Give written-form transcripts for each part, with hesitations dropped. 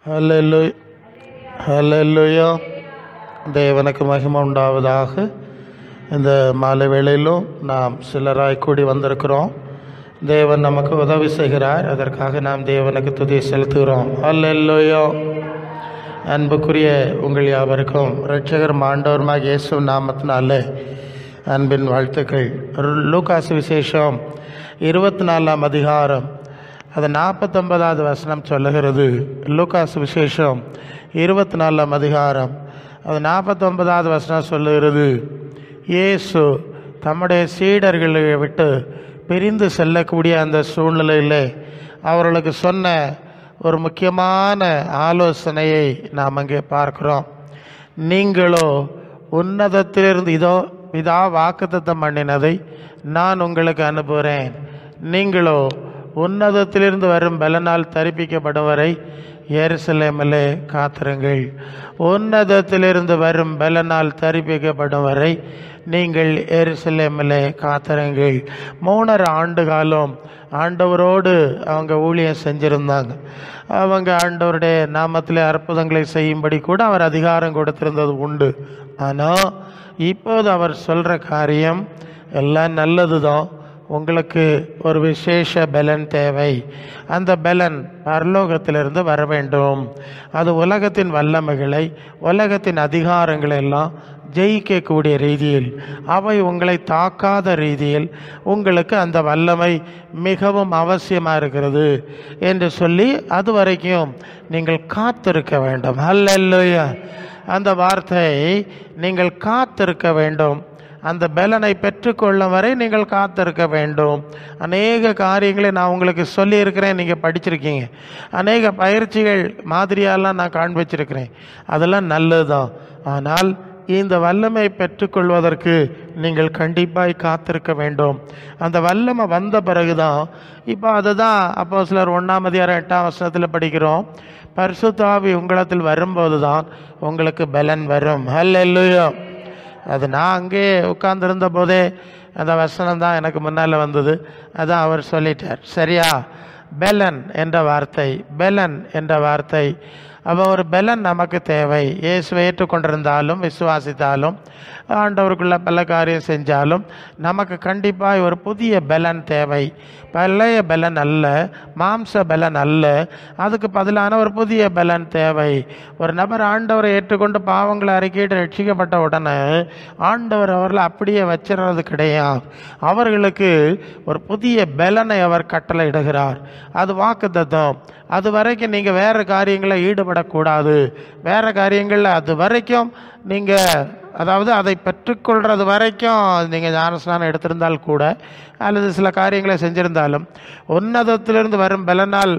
ஹல்லேலூயா, ஹல்லேலூயா. தேவனுக்கு மகிமை உண்டாவதாக. இந்த மாலை வேளையிலும் நாம் சிலராய் கூடி வந்திருக்கிறோம். தேவன் நமக்கு உதவி செய்கிறார். அதற்காக நாம் தேவனுக்கு துதி செலுத்துகிறோம். ஹல்லேலூயா. அன்புக்குரிய உங்கள் யாவருக்கும் இரட்சகர் ஆண்டவருமாகிய இயேசு நாமத்தினாலே அன்பின் வாழ்த்துக்கள். லூகாஸ் விசேஷம் 24ஆம் அதிகாரம் அது 49வது வசனம் சொல்லுகிறது. லூகாஸ் விசேஷம் 24ஆம் அதிகாரம் அது 49வது வசனம் சொல்லுகிறது, இயேசு தம்முடைய சீடர்களை விட்டு பிரிந்து செல்லக்கூடிய அந்த சூழ்நிலையில் அவர்களுக்கு சொன்ன ஒரு முக்கியமான ஆலோசனையை நாம் அங்கே பார்க்கிறோம். நீங்களோ உன்னதத்திலிருந்து இதோ இதா வாக்குத்தத்தம் பண்ணினதை நான் உங்களுக்கு அனுப்புகிறேன். நீங்களோ உன்னதத்திலிருந்து வரும் பலனால் தரிப்பிக்கப்படும் வரை எருசலேமிலே காத்திருங்கள். உன்னதத்திலிருந்து வரும் பலனால் தரிப்பிக்கப்படும் வரை நீங்கள் எருசலேமிலே காத்திருங்கள். 3.5 ஆண்டு காலம் ஆண்டவரோடு அவங்க ஊழியம் செஞ்சுருந்தாங்க. அவங்க ஆண்டவருடைய நாமத்திலே அற்புதங்களை செய்யும்படி கூட அவர் அதிகாரம் கொடுத்திருந்தது உண்டு. ஆனால் இப்போது அவர் சொல்கிற காரியம் எல்லாம் நல்லது தான், உங்களுக்கு ஒரு விசேஷ பலன் தேவை. அந்த பலன் பரலோகத்திலிருந்து வர வேண்டும். அது உலகத்தின் வல்லமைகளை, உலகத்தின் அதிகாரங்களை எல்லாம் ஜெயிக்கக்கூடிய ரீதியில், அவை உங்களை தாக்காத ரீதியில் உங்களுக்கு அந்த வல்லமை மிகவும் அவசியமாக இருக்கிறது என்று சொல்லி அது வரைக்கும் நீங்கள் காத்திருக்க வேண்டும். ஹல்லேலூயா. அந்த வார்த்தை நீங்கள் காத்திருக்க வேண்டும். அந்த பலனை பெற்றுக்கொள்ளும் வரை நீங்கள் காத்திருக்க வேண்டும். அநேக காரியங்களை நான் உங்களுக்கு சொல்லியிருக்கிறேன், நீங்கள் படிச்சிருக்கீங்க. அநேக பயிற்சிகள் மாதிரியாலாம் நான் காண்பிச்சிருக்கிறேன். அதெல்லாம் நல்லது தான். ஆனால் இந்த வல்லமை பெற்றுக்கொள்வதற்கு நீங்கள் கண்டிப்பாக காத்திருக்க வேண்டும். அந்த வல்லமை வந்த பிறகு தான், இப்போ அதுதான் அப்போஸ்தலர் 1ஆம் அதிகாரம் 8ஆம் வசனத்தில் படிக்கிறோம், பரிசுத்த ஆவி உங்களிடத்தில் வரும்போது தான் உங்களுக்கு பலன் வரும். ஹல்லேலூயா. அது நான் அங்கே உட்கார்ந்துருந்த போதே அந்த வசனம் தான் எனக்கு முன்னால் வந்தது. அதான் அவர் சொல்லிட்டார். சரியா? பெலன் என்ற வார்த்தை, பெலன் என்ற வார்த்தை. அப்போ ஒரு பலன் நமக்கு தேவை. இயேசுவை ஏற்றுக்கொண்டிருந்தாலும் விசுவாசித்தாலும் ஆண்டவருக்குள்ள பல காரியம் செஞ்சாலும் நமக்கு கண்டிப்பாக ஒரு புதிய பலன் தேவை. பழைய பலன் அல்ல, மாம்ச பலன் அல்ல, அதுக்கு பதிலான ஒரு புதிய பலன் தேவை. ஒரு நபர் ஆண்டவரை ஏற்றுக்கொண்டு பாவங்களை அறிக்கையிட்டு ரட்சிக்கப்பட்ட உடனே ஆண்டவர் அவர்களை அப்படியே வச்சிடறது கிடையாது. அவர்களுக்கு ஒரு புதிய பலனை அவர் கட்டளை இடுகிறார். அது வாக்குத்தத்தம். அது வரைக்கும் நீங்கள் வேறு காரியங்களில் ஈடுபடக்கூடாது. வேறு காரியங்களில் அது வரைக்கும் நீங்கள், அதாவது அதை பெற்றுக்கொள்கிறது வரைக்கும் நீங்கள் ஞானஸ்நானம் எடுத்திருந்தால் கூட அல்லது சில காரியங்களை செஞ்சிருந்தாலும் உன்னதத்திலிருந்து வரும் பலனால்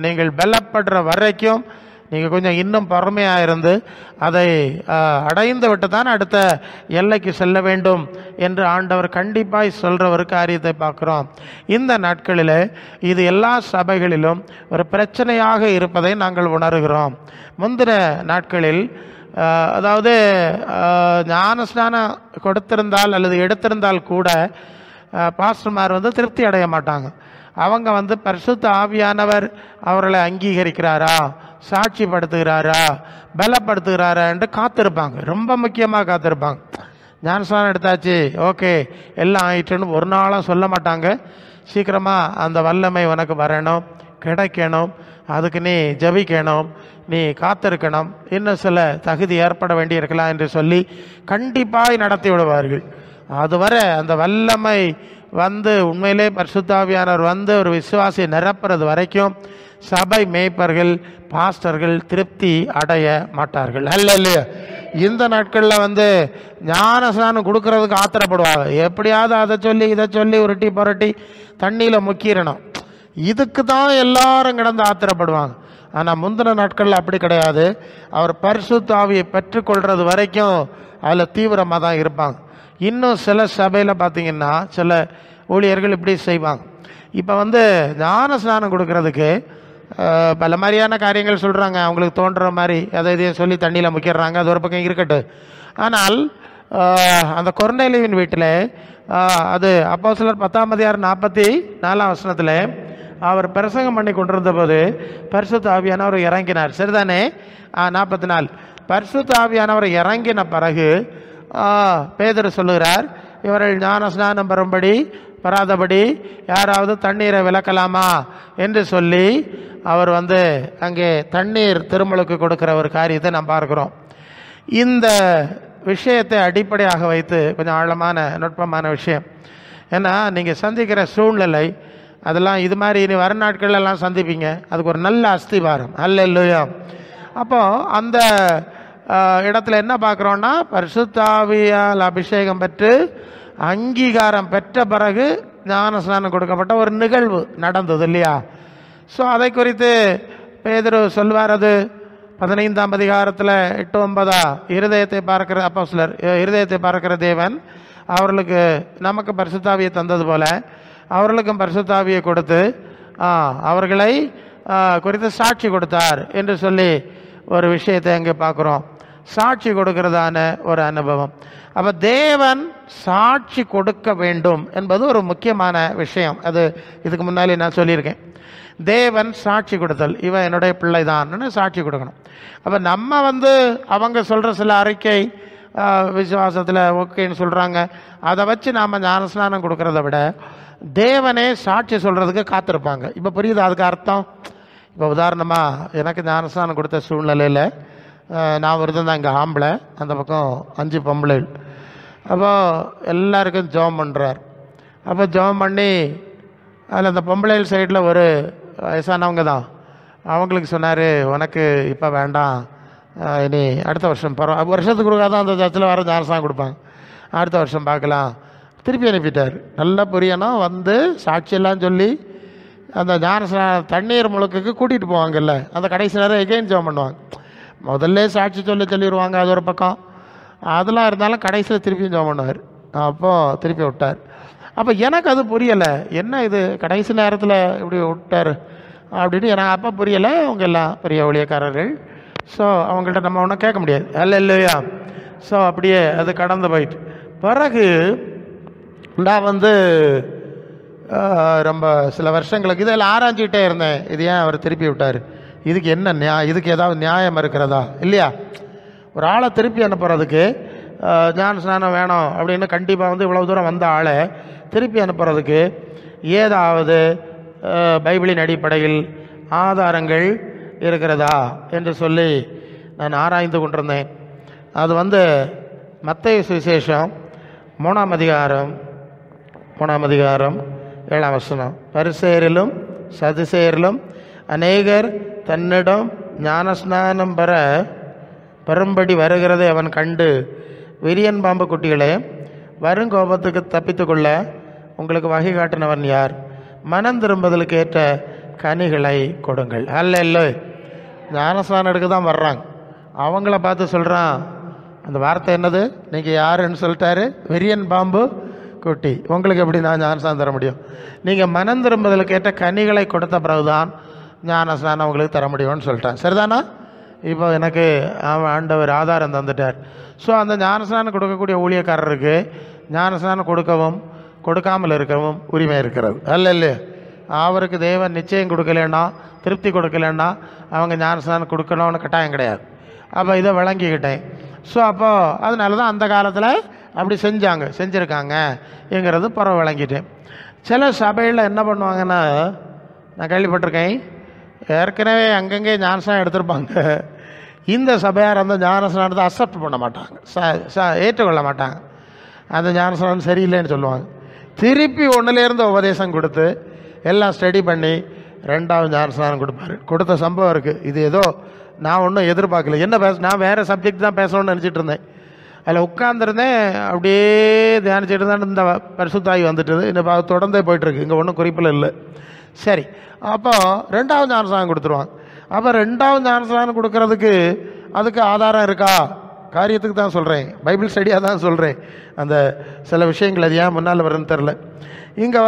நீங்கள் பலப்படுற வரைக்கும் நீங்கள் கொஞ்சம் இன்னும் பொறுமையாக இருந்து அதை அடைந்து விட்டு தான் அடுத்த எல்லைக்கு செல்ல வேண்டும் என்று ஆண்டவர் கண்டிப்பாக சொல்கிற ஒரு காரியத்தை பார்க்குறோம். இந்த நாட்களில் இது எல்லா சபைகளிலும் ஒரு பிரச்சனையாக இருப்பதை நாங்கள் உணர்கிறோம். முந்தின நாட்களில் அதாவது ஞானஸ்நானம் கொடுத்திருந்தால் அல்லது எடுத்திருந்தால் கூட பாஸ்டர்மார் திருப்தி அடைய மாட்டாங்க. அவங்க பரிசுத்த ஆவியானவர் அவர்களை அங்கீகரிக்கிறாரா, சாட்சிப்படுத்துகிறாரா, பலப்படுத்துகிறாரா என்று காத்திருப்பாங்க. ரொம்ப முக்கியமாக காத்திருப்பாங்க. ஞானஸ்நானம் எடுத்தாச்சு, ஓகே எல்லாம் ஆயிட்டுன்னு ஒரு நாளும் சொல்ல மாட்டாங்க. சீக்கிரமாக அந்த வல்லமை உனக்கு வரணும், கிடைக்கணும், அதுக்கு நீ ஜபிக்கணும், நீ காத்திருக்கணும், இன்னும் சில தகுதி ஏற்பட வேண்டியிருக்கலாம் என்று சொல்லி கண்டிப்பாக நடத்தி விடுவார்கள். அதுவரை அந்த வல்லமை உண்மையிலே பரிசுத்தாவியானவர் ஒரு விசுவாசியை நிரப்புறது வரைக்கும் சபை மேய்ப்பர்கள், பாஸ்டர்கள் திருப்தி அடைய மாட்டார்கள். அல்ல, இந்த நாட்களில் ஞானஸ்நானம் கொடுக்கறதுக்கு ஆத்திரப்படுவாங்க. எப்படியாவது அதை சொல்லி இதை சொல்லி உருட்டி புரட்டி தண்ணியில் முக்கிடணும், இதுக்கு தான் எல்லாரும் கிடந்து ஆத்திரப்படுவாங்க. ஆனால் முந்தின நாட்களில் அப்படி கிடையாது. அவர் பரிசுத்த ஆவியை பெற்றுக்கொள்கிறது வரைக்கும் அதில் தீவிரமாக தான் இருப்பாங்க. இன்னும் சில சபையில் பார்த்திங்கன்னா சில ஊழியர்கள் இப்படி செய்வாங்க. இப்போ ஞான ஸ்நானம் கொடுக்கறதுக்கு பல மாதிரியான காரியங்கள் சொல்கிறாங்க. அவங்களுக்கு தோன்ற மாதிரி அதை இதையும் சொல்லி தண்ணியில் முக்கிடுறாங்க. அது ஒரு பக்கம் இருக்கட்டும். ஆனால் அந்த கொர்நேலியுவின் வீட்டில் அது அப்போஸ்தலர் 10ஆம் அதிகாரம் 44ஆம் வசனத்தில் அவர் பிரசங்கம் பண்ணி கொண்டிருந்த போது பரிசுத்த ஆவியானவர் இறங்கினார். சரிதானே? 44 பரிசுத்த ஆவியானவர் இறங்கின பிறகு பேதுரு சொல்லுகிறார், இவர்கள் ஞான ஸ்நானம் பெறாதபடி யாராவது தண்ணீரை விளக்கலாமா என்று சொல்லி அவர் அங்கே தண்ணீர் திருமுழுக்கு கொடுக்கிற ஒரு காரியத்தை நாம் பார்க்கிறோம். இந்த விஷயத்தை அடிப்படையாக வைத்து கொஞ்சம் ஆழமான நுட்பமான விஷயம். ஏன்னா நீங்கள் சந்திக்கிற சூழ்நிலை அதெல்லாம் இது மாதிரி இனி வர நாட்களெல்லாம் சந்திப்பீங்க. அதுக்கு ஒரு நல்ல அஸ்திவாரம். அல்லேலூயா. அப்போது அந்த இடத்துல என்ன பார்க்குறோன்னா, பரிசுத்தாவியால் அபிஷேகம் பெற்று அங்கீகாரம் பெற்ற பிறகு ஞான ஸ்நானம் கொடுக்கப்பட்ட ஒரு நிகழ்வு நடந்தது இல்லையா? ஸோ அதை குறித்து பேதுரு சொல்வார். அது 15ஆம் அதிகாரத்தில் 8-9 இருதயத்தை பார்க்கிற அப்போஸ்தலர், இருதயத்தை பார்க்கிற தேவன் அவர்களுக்கு நமக்கு பரிசுத்தாவியை தந்தது போல அவர்களுக்கும் பரிசுத்தாவியை கொடுத்து அவர்களை குறித்து சாட்சி கொடுத்தார் என்று சொல்லி ஒரு விஷயத்தை அங்கே பார்க்குறோம். சாட்சி கொடுக்கிறதான ஒரு அனுபவம். அப்போ தேவன் சாட்சி கொடுக்க வேண்டும் என்பது ஒரு முக்கியமான விஷயம். அது இதுக்கு முன்னாலே நான் சொல்லியிருக்கேன். தேவன் சாட்சி கொடுத்தல், இவன் என்னுடைய பிள்ளை தான் சாட்சி கொடுக்கணும். அப்போ நம்ம அவங்க சொல்கிற சில அறிக்கை விசுவாசத்தில் ஓகேன்னு சொல்கிறாங்க, அதை வச்சு நாம் ஞானஸ்நானம் கொடுக்கறத விட தேவனே சாட்சி சொல்கிறதுக்கு காத்திருப்பாங்க. இப்போ புரியுது அதுக்கு அர்த்தம்? இப்போ உதாரணமாக எனக்கு ஞானஸ்நானம் கொடுத்த சூழ்நிலையில் நான் தான் இங்கே ஆம்பளை, அந்த பக்கம் 5 பொம்பளைகள். அப்போது எல்லாருக்கும் ஜெபம் பண்ணுறார். அப்போ ஜெபம் பண்ணி அதில் அந்த பொம்பளைகள் சைடில் ஒரு வயசானவங்க தான், அவங்களுக்கு சொன்னார், உனக்கு இப்போ வேண்டாம், இனி அடுத்த வருஷம் வருஷத்துக்கு கொடுக்காத தான் அந்த சர்ச்சில் வர ஞானஸ்நானம் கொடுப்பாங்க, அடுத்த வருஷம் பார்க்கலாம். திருப்பி அனுப்பிட்டார். நல்லா புரியணும், சாட்சியெல்லாம் சொல்லி அந்த ஞானஸ்நானம் தண்ணீர் முழுக்குக்கு கூட்டிகிட்டு போவாங்கல்ல, அந்த கடைசி நேரம் எகெயின் ஜெபம் பண்ணுவாங்க. முதல்ல சாட்சி சொல்லிடுவாங்க, அது ஒரு பக்கம். அதெல்லாம் இருந்தாலும் கடைசியில் திருப்பியும் ஜெபம் பண்ணுவார். அப்போது திருப்பி விட்டார். அப்போ எனக்கு அது புரியலை, என்ன இது கடைசி நேரத்தில் இப்படி விட்டார் அப்படின்னு எனக்கு அப்போ புரியலை. அவங்க எல்லாம் பெரிய ஊழியக்காரர்கள். ஸோ அவங்கள்ட்ட நம்ம ஒன்றும் கேட்க முடியாது, இல்லையா? ஸோ அப்படியே அது கடந்து போயிட்டு பிறகு நான் ரொம்ப சில வருஷங்களுக்கு இதெல்லாம் ஆராய்ஞ்சிக்கிட்டே இருந்தேன். இது ஏன் அவர் திருப்பி விட்டார், இதுக்கு என்ன இதுக்கு ஏதாவது நியாயம் இருக்கிறதா இல்லையா? ஒரு ஆளை திருப்பி அனுப்புறதுக்கு ஞான ஸ்நானம் வேணும் அப்படின்னு கண்டிப்பாக இவ்வளோ தூரம் வந்த ஆளை திருப்பி அனுப்புறதுக்கு ஏதாவது பைபிளின் அடிப்படையில் ஆதாரங்கள் இருக்கிறதா என்று சொல்லி நான் ஆராய்ந்து கொண்டிருந்தேன். அது மத்தேயு சுவிசேஷம் 3ஆம் அதிகாரம் 7ஆம் வசனம். பரிசேயரிலும் சதுசேயரிலும் அநேகர் தன்னிடம் ஞானஸ்நானம் பெறும்படி வருகிறதை அவன் கண்டு, விரியன் பாம்பு குட்டிகளே, வருங்கோபத்துக்கு தப்பித்து கொள்ள உங்களுக்கு வகை காட்டினவன் யார்? மனம் திரும்புதலுக்கு ஏற்ற கனிகளை கொடுங்கள். அல்ல ஞானஸ்நானம் எடுக்க தான் வர்றாங்க, அவங்கள பார்த்து சொல்கிறான். அந்த வார்த்தை என்னது? நீங்கள் யாருன்னு சொல்லிட்டாரு, விரியன் பாம்பு குட்டி. உங்களுக்கு எப்படி நான் ஞானஸ்நானம் தர முடியும்? நீங்கள் மனம் திரும்புதலுக்கு ஏற்ற கனிகளை கொடுத்த பிறகுதான் ஞானஸ்நானம் உங்களுக்கு தர முடியும்னு சொல்லிட்டேன். சரிதானா? இப்போ எனக்கு ஆண்டவர் ஆதாரம் தந்துட்டார். ஸோ அந்த ஞானஸ்நானம் கொடுக்கக்கூடிய ஊழியக்காரருக்கு ஞானஸ்நானம் கொடுக்கவும் கொடுக்காமல் இருக்கவும் உரிமை இருக்கிறது. அல்ல அவருக்கு தேவன் நிச்சயம் கொடுக்கலன்னா, திருப்தி கொடுக்கலன்னா அவங்க ஞானஸ்நானம் கொடுக்கணும்னு கட்டாயம் கிடையாது. அப்போ இதை விளங்கிக்கிட்டேன். ஸோ அப்போது அதனால தான் அந்த காலத்தில் அப்படி செஞ்சுருக்காங்கங்கிறது பரவ விளங்கிட்டேன். சில சபையில் என்ன பண்ணுவாங்கன்னா, நான் கேள்விப்பட்டிருக்கேன், ஏற்கனவே அங்கங்கே ஞானஸ்நானம் எடுத்திருப்பாங்க. இந்த சபையார் அந்த ஞானஸ்நானத்தை அக்செப்ட் பண்ண மாட்டாங்க, ஏற்றுக்கொள்ள மாட்டாங்க. அந்த ஞானஸ்நானம் சரியில்லைன்னு சொல்லுவாங்க. திருப்பி ஒன்றுலேருந்து உபதேசம் கொடுத்து எல்லாம் ஸ்டடி பண்ணி 2ஆவது ஞானஸ்நானம் கொடுப்பாரு. கொடுத்த சம்பவம் இருக்குது. இது ஏதோ நான் ஒன்றும் எதிர்பார்க்கல. என்ன நான் வேறு சப்ஜெக்ட் தான் பேசணும்னு நினச்சிட்டு இருந்தேன். அதில் உட்காந்துருந்தேன், அப்படியே தியானிச்சுட்டு தான் இந்த பரிசுத்தாய் வந்துட்டுது. இன்னும் தொடர்ந்தே போயிட்டுருக்கு, இங்கே ஒன்றும் குறிப்பில் இல்லை. சரி, அப்போது 2ஆவது ஞானஸ்நானம் கொடுத்துருவாங்க. அப்போ 2ஆவது ஞானஸ்நானம் கொடுக்கறதுக்கு அதுக்கு ஆதாரம் இருக்கா? காரியத்துக்கு தான் சொல்கிறேன், பைபிள் ஸ்டடியாக தான் சொல்கிறேன். அந்த சில விஷயங்கள் அது ஏன் முன்னால் வரும்னு தெரில. இங்கே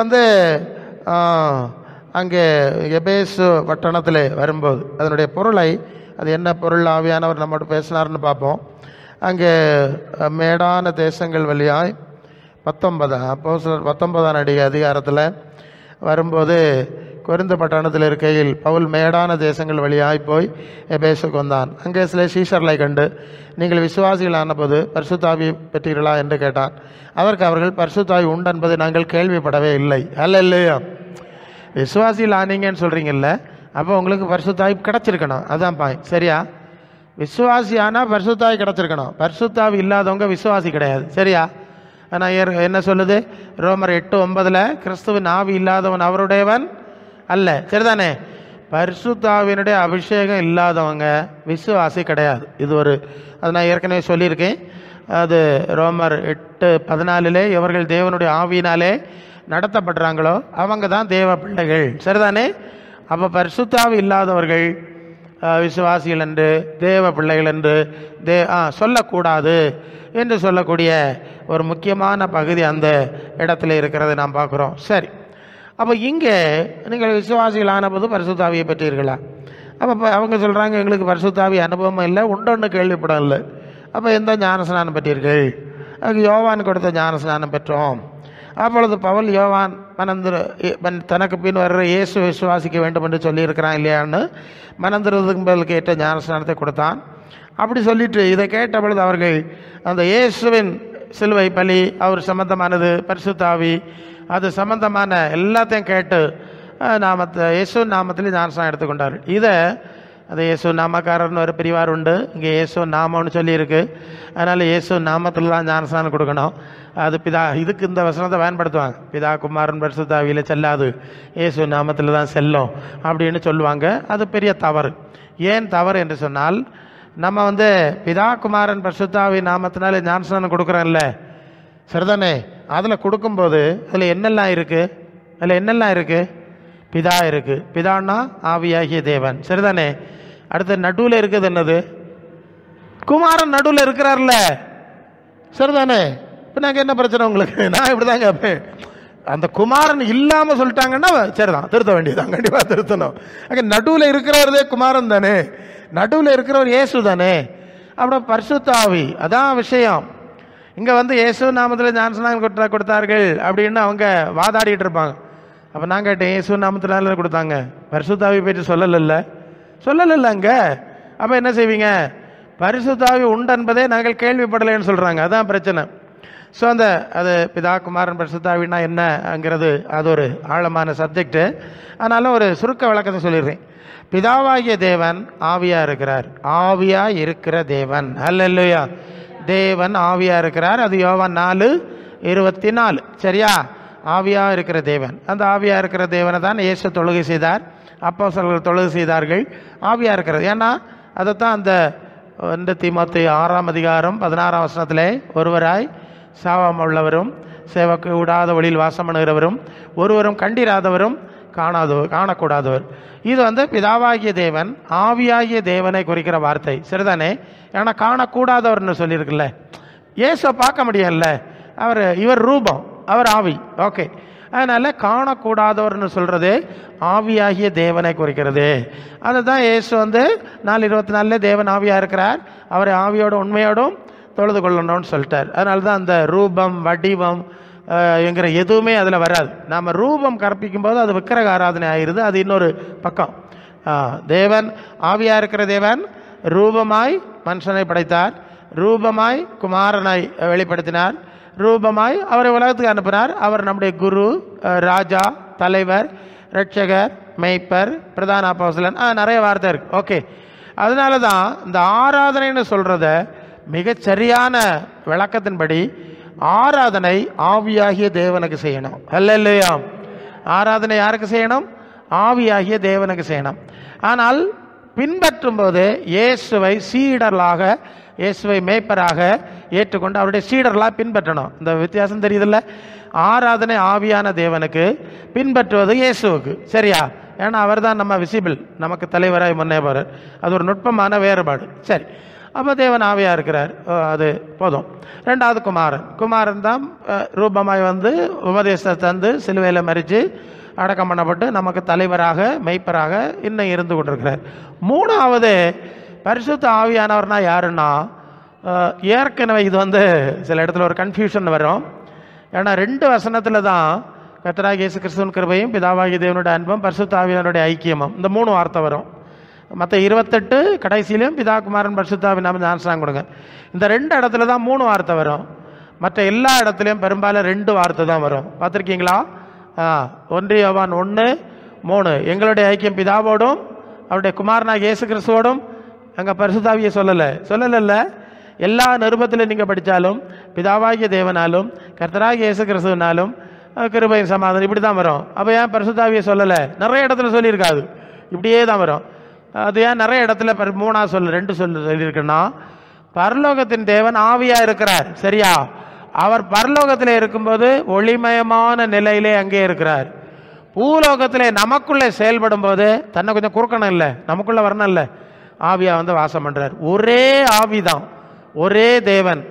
அங்கே எபேசு பட்டணத்தில் வரும்போது அதனுடைய பொருளை, அது என்ன பொருள் ஆவியானவர் நம்மகிட்ட பேசினார்னு பார்ப்போம். அங்கே மேடான தேசங்கள் வழியாய் 19 அதிகாரத்தில் வரும்போது கொரிந்து பட்டணத்தில் இருக்கையில் பவுல் மேடான தேசங்கள் வழியாய் போய் எபேசுக்கு வந்தான். அங்கே சில சீஷர்களை கண்டு, நீங்கள் விசுவாசிகளான போது பரிசுத்தாவி பெற்றீர்களா என்று கேட்டான். அதற்கு அவர்கள், பரிசுத்தாவி உண்டு என்பதை நாங்கள் கேள்விப்படவே இல்லை. அல்லேலூயா. விசுவாசிகள் ஆனீங்கன்னு சொல்கிறீங்கல்ல, அப்போ உங்களுக்கு பரிசுத்தாவி கிடச்சிருக்கணும். அதுதான் பாயிண்ட். சரியா? விசுவாசி ஆனால் பரிசுத்தாவி கிடச்சிருக்கணும். பரிசுத்தாவி இல்லாதவங்க விசுவாசி கிடையாது. சரியா? ஆனால் என்ன சொல்லுது? ரோமர் 8:9, கிறிஸ்துவின் ஆவி இல்லாதவன் அவருடையவன் அல்ல. சரிதானே? பரிசுத்தாவினுடைய அபிஷேகம் இல்லாதவங்க விசுவாசி கிடையாது. இது அது நான் ஏற்கனவே சொல்லியிருக்கேன். அது ரோமர் 8:14, எவர்கள் தேவனுடைய ஆவியினாலே நடத்தப்படுறாங்களோ அவங்க தான் தேவ பிள்ளைகள். சரிதானே? அப்போ பரிசுத்தாவி இல்லாதவர்கள் விசுவாசிகள் என்று, தேவ பிள்ளைகள் என்று சொல்லக்கூடாது என்று சொல்லக்கூடிய ஒரு முக்கியமான பகுதி அந்த இடத்துல இருக்கிறத நாம் பார்க்குறோம். சரி, அப்போ இங்கே நீங்கள் விசுவாசிகளான போது பரிசுத்தாவியை பெற்றீர்களா? அப்போ அவங்க சொல்கிறாங்க, எங்களுக்கு பரிசுத்தாவி அனுபவம் இல்லை, உண்டொன்று கேள்விப்படம் இல்லை. அப்போ எந்த ஞானஸ்நானம் பெற்றீர்கள்? அதுக்கு யோவான் கொடுத்த ஞானஸ்நானம் பெற்றோம். அப்பொழுது பவுல் யோவான் தனக்கு பின் வர்ற இயேசு விசுவாசிக்க வேண்டும் என்று சொல்லியிருக்கிறான் இல்லையான்னு மனந்திருதுக்கு ஏற்ற ஞானஸ்நானத்தை கொடுத்தான். அப்படி சொல்லிட்டு இதை கேட்ட பொழுது அவர்கள் அந்த இயேசுவின் சிலுவை பலி, அவர் சம்பந்தமானது, பரிசுத்தாவி, அது சம்பந்தமான எல்லாத்தையும் கேட்டு இயேசு நாமத்தில் ஞானஸ்நானம் எடுத்துக்கொண்டார்கள். இதை அது இயேசு நாமக்காரர்னு ஒரு பிரிவார் உண்டு. இங்கே இயேசு நாமம்னு சொல்லியிருக்கு. அதனால் இயேசு நாமத்தில் தான் ஞானஸ்நானம் கொடுக்கணும். அது இதுக்கு இந்த வசனத்தை பயன்படுத்துவாங்க. பிதா குமாரன் பரிசுத்தாவியில் செல்லாது, இயேசு நாமத்தில் தான் செல்லும் அப்படின்னு சொல்லுவாங்க. அது பெரிய தவறு. ஏன் தவறு என்று சொன்னால், நம்ம பிதா குமாரன் பரிசுத்தாவி நாமத்தினால ஞானஸ்நானம் கொடுக்குறோம்ல, சரிதானே? அதில் கொடுக்கும்போது அதில் என்னெல்லாம் இருக்குது? பிதா இருக்குது. பிதான்னா ஆவியாகிய தேவன். சரிதானே? அடுத்து நடுவில் இருக்குது என்னது? குமாரன் நடுவில் இருக்கிறார்ல. சரிதானே? இப்போ நாங்கள் என்ன பிரச்சனை உங்களுக்கு? நான் இப்படி தான் கேட்பேன். அந்த குமாரன் இல்லாமல் சொல்லிட்டாங்கன்னா சரிதான், திருத்த வேண்டியதான், கண்டிப்பாக திருத்தணும். அங்கே நடுவில் இருக்கிறவரதே குமாரன் தானே, நடுவில் இருக்கிறவர் இயேசு தானே. அப்புறம் பரிசுத்த ஆவி, அதான் விஷயம். இங்கே இயேசு நாமத்தில் ஞானஸ்நானம் கொடுத்தார்கள் அப்படின்னு அவங்க வாதாடிட்டு இருப்பாங்க. அப்போ நான் கேட்டேன், இயேசு நாமத்தினால கொடுத்தாங்க, பரிசுத்தாவி பற்றி சொல்லலை அங்கே. அப்போ என்ன செய்வீங்க? பரிசுத்தாவி உண்டு என்பதே நாங்கள் கேள்விப்படலைன்னு சொல்கிறாங்க. அதான் பிரச்சனை. ஸோ அது பிதா குமாரன் பரிசுத்தாவினா என்னங்கிறது அது ஒரு ஆழமான சப்ஜெக்டு. ஆனாலும் ஒரு சுருக்க விளக்கத்தை சொல்லிடுறேன். பிதாவாகிய தேவன் ஆவியாக இருக்கிறார். ஆவியாக இருக்கிற தேவன். அல்லேலூயா. தேவன் ஆவியாக இருக்கிறார். அது யோவான் 4:24. சரியா? ஆவியாக இருக்கிற தேவன். அந்த ஆவியாக இருக்கிற தேவனை தான் இயேசு தொழுகை செய்தார், அப்போஸ்தலர்கள் தொழுகை செய்தார்கள். ஆவியாக இருக்கிறது. ஏன்னா அதைத்தான் அந்த 2 தீமோத்தேயு 6:16 ஒருவராய் சாவாமல் உள்ளவரும் சேவக்கு விடாத வழியில் வாசம் பண்ணுகிறவரும் ஒருவரும் கண்டிராதவரும் காணக்கூடாதவர். இது பிதாவாகிய தேவன், ஆவியாகிய தேவனை குறிக்கிற வார்த்தை. சரிதானே? ஏன்னா காணக்கூடாதவர்னு சொல்லியிருக்குல்ல, இயேசுவை பார்க்க முடியல, இவர் ரூபம், அவர் ஆவி. ஓகே, அதனால் காணக்கூடாதவர்னு சொல்கிறது ஆவியாகிய தேவனை குறிக்கிறது. அதுதான் இயேசு 4:24 தேவன் ஆவியாக இருக்கிறார், அவரை ஆவியோடும் உண்மையோடும் தொழுது கொள்ளணும்னு சொல்லிட்டார். அதனால தான் அந்த ரூபம் வடிவம் என்கிற எதுவுமே அதில் வராது. நாம் ரூபம் கற்பிக்கும் போது அது விக்கிரக ஆராதனை ஆகிருது. அது இன்னொரு பக்கம். தேவன் ஆவியாக இருக்கிற தேவன் ரூபமாய் மனுஷனை படைத்தார், ரூபமாய் குமாரனை வெளிப்படுத்தினார், ரூபமாய் அவரை உலகத்துக்கு அனுப்பினார். அவர் நம்முடைய குரு, ராஜா, தலைவர், ரட்சகர், மேய்ப்பர், பிரதான அப்போஸ்தலன், நிறைய வார்த்தை இருக்கு. ஓகே, அதனால தான் இந்த ஆராதனைன்னு சொல்கிறத மிகச்சரியான விளக்கத்தின்படி ஆராதனை ஆவியாகிய தேவனுக்கு செய்யணும். அல்லேலூயா. ஆராதனை யாருக்கு செய்யணும்? ஆவியாகிய தேவனுக்கு செய்யணும். ஆனால் பின்பற்றும் போது இயேசுவை சீடர்களாக, இயேசுவை மேய்ப்பராக ஏற்றுக்கொண்டு அவருடைய சீடர்களாக பின்பற்றணும். இந்த வித்தியாசம் தெரியுதில்ல? ஆராதனை ஆவியான தேவனுக்கு, பின்பற்றுவது இயேசுவுக்கு. சரியா? ஏன்னா அவர் தான் நம்ம விசிபிள், நமக்கு தலைவராய் முன்னே போகிறார். அது ஒரு நுட்பமான வேறுபாடு. சரி, அப்போ தேவன் ஆவியாக இருக்கிறார், அது போதும். ரெண்டாவது குமாரன் தான் ரூபமாய் உபதேசத்தை தந்து சிலுவையில் மறித்து அடக்கம் பண்ணப்பட்டு நமக்கு தலைவராக மெய்ப்பராக இன்னும் இருந்து கொண்டிருக்கிறார். மூணாவது பரிசுத்த ஆவியானவர்னா யாருன்னா, ஏற்கனவே இது சில இடத்துல ஒரு கன்ஃபியூஷன் வரும். ஏன்னா 2 வசனத்தில் தான் கர்த்தராகிய இயேசு கிறிஸ்துவின் கிருபையும் பிதாவாகிய தேவனுடைய அன்பும் பரிசுத்த ஆவியானவருடைய ஐக்கியமும். இந்த 3 வார்த்தை வரும். மற்ற 28 கடைசியிலையும் பிதா குமாரன் பரிசுத்த ஆவி நாம ஞானஸ்நானம் கொடுங்க. இந்த 2 இடத்துல தான் 3 வார்த்தை வரும். மற்ற எல்லா இடத்துலையும் பெரும்பாலும் 2 வார்த்தை தான் வரும். பார்த்துருக்கீங்களா? 1 யோவான் 1:3 எங்களுடைய ஐக்கியம் பிதாவோடும் அவருடைய குமாரனாகிய இயேசு கிறிஸ்துவோடும். அங்கே பரிசுத்த ஆவியை சொல்லலை. எல்லா நிருபத்திலும் நீங்கள் படித்தாலும் பிதாவாகிய தேவனாலும் கர்த்தராகிய இயேசு கிறிஸ்துவினாலும் கிருபையின் சமாதானம் இப்படி தான் வரும். அப்போ ஏன் பரிசுத்த ஆவியை சொல்லலை? நிறைய இடத்துல சொல்லியிருக்காது, இப்படியே தான் வரும். அது ஏன் நிறைய இடத்துல 3 2 சொல்லியிருக்குன்னா, பரலோகத்தின் தேவன் ஆவியாக இருக்கிறார், சரியா? அவர் பரலோகத்தில் இருக்கும்போது ஒளிமயமான நிலையிலே அங்கே இருக்கிறார். பூலோகத்திலே நமக்குள்ளே செயல்படும் போது தன்னை கொஞ்சம் குறுக்கணும் இல்லை, நமக்குள்ளே வரணும் இல்லை, ஆவியாக வந்து வாசம் பண்ணுறார். ஒரே ஆவிதான், ஒரே தேவன்.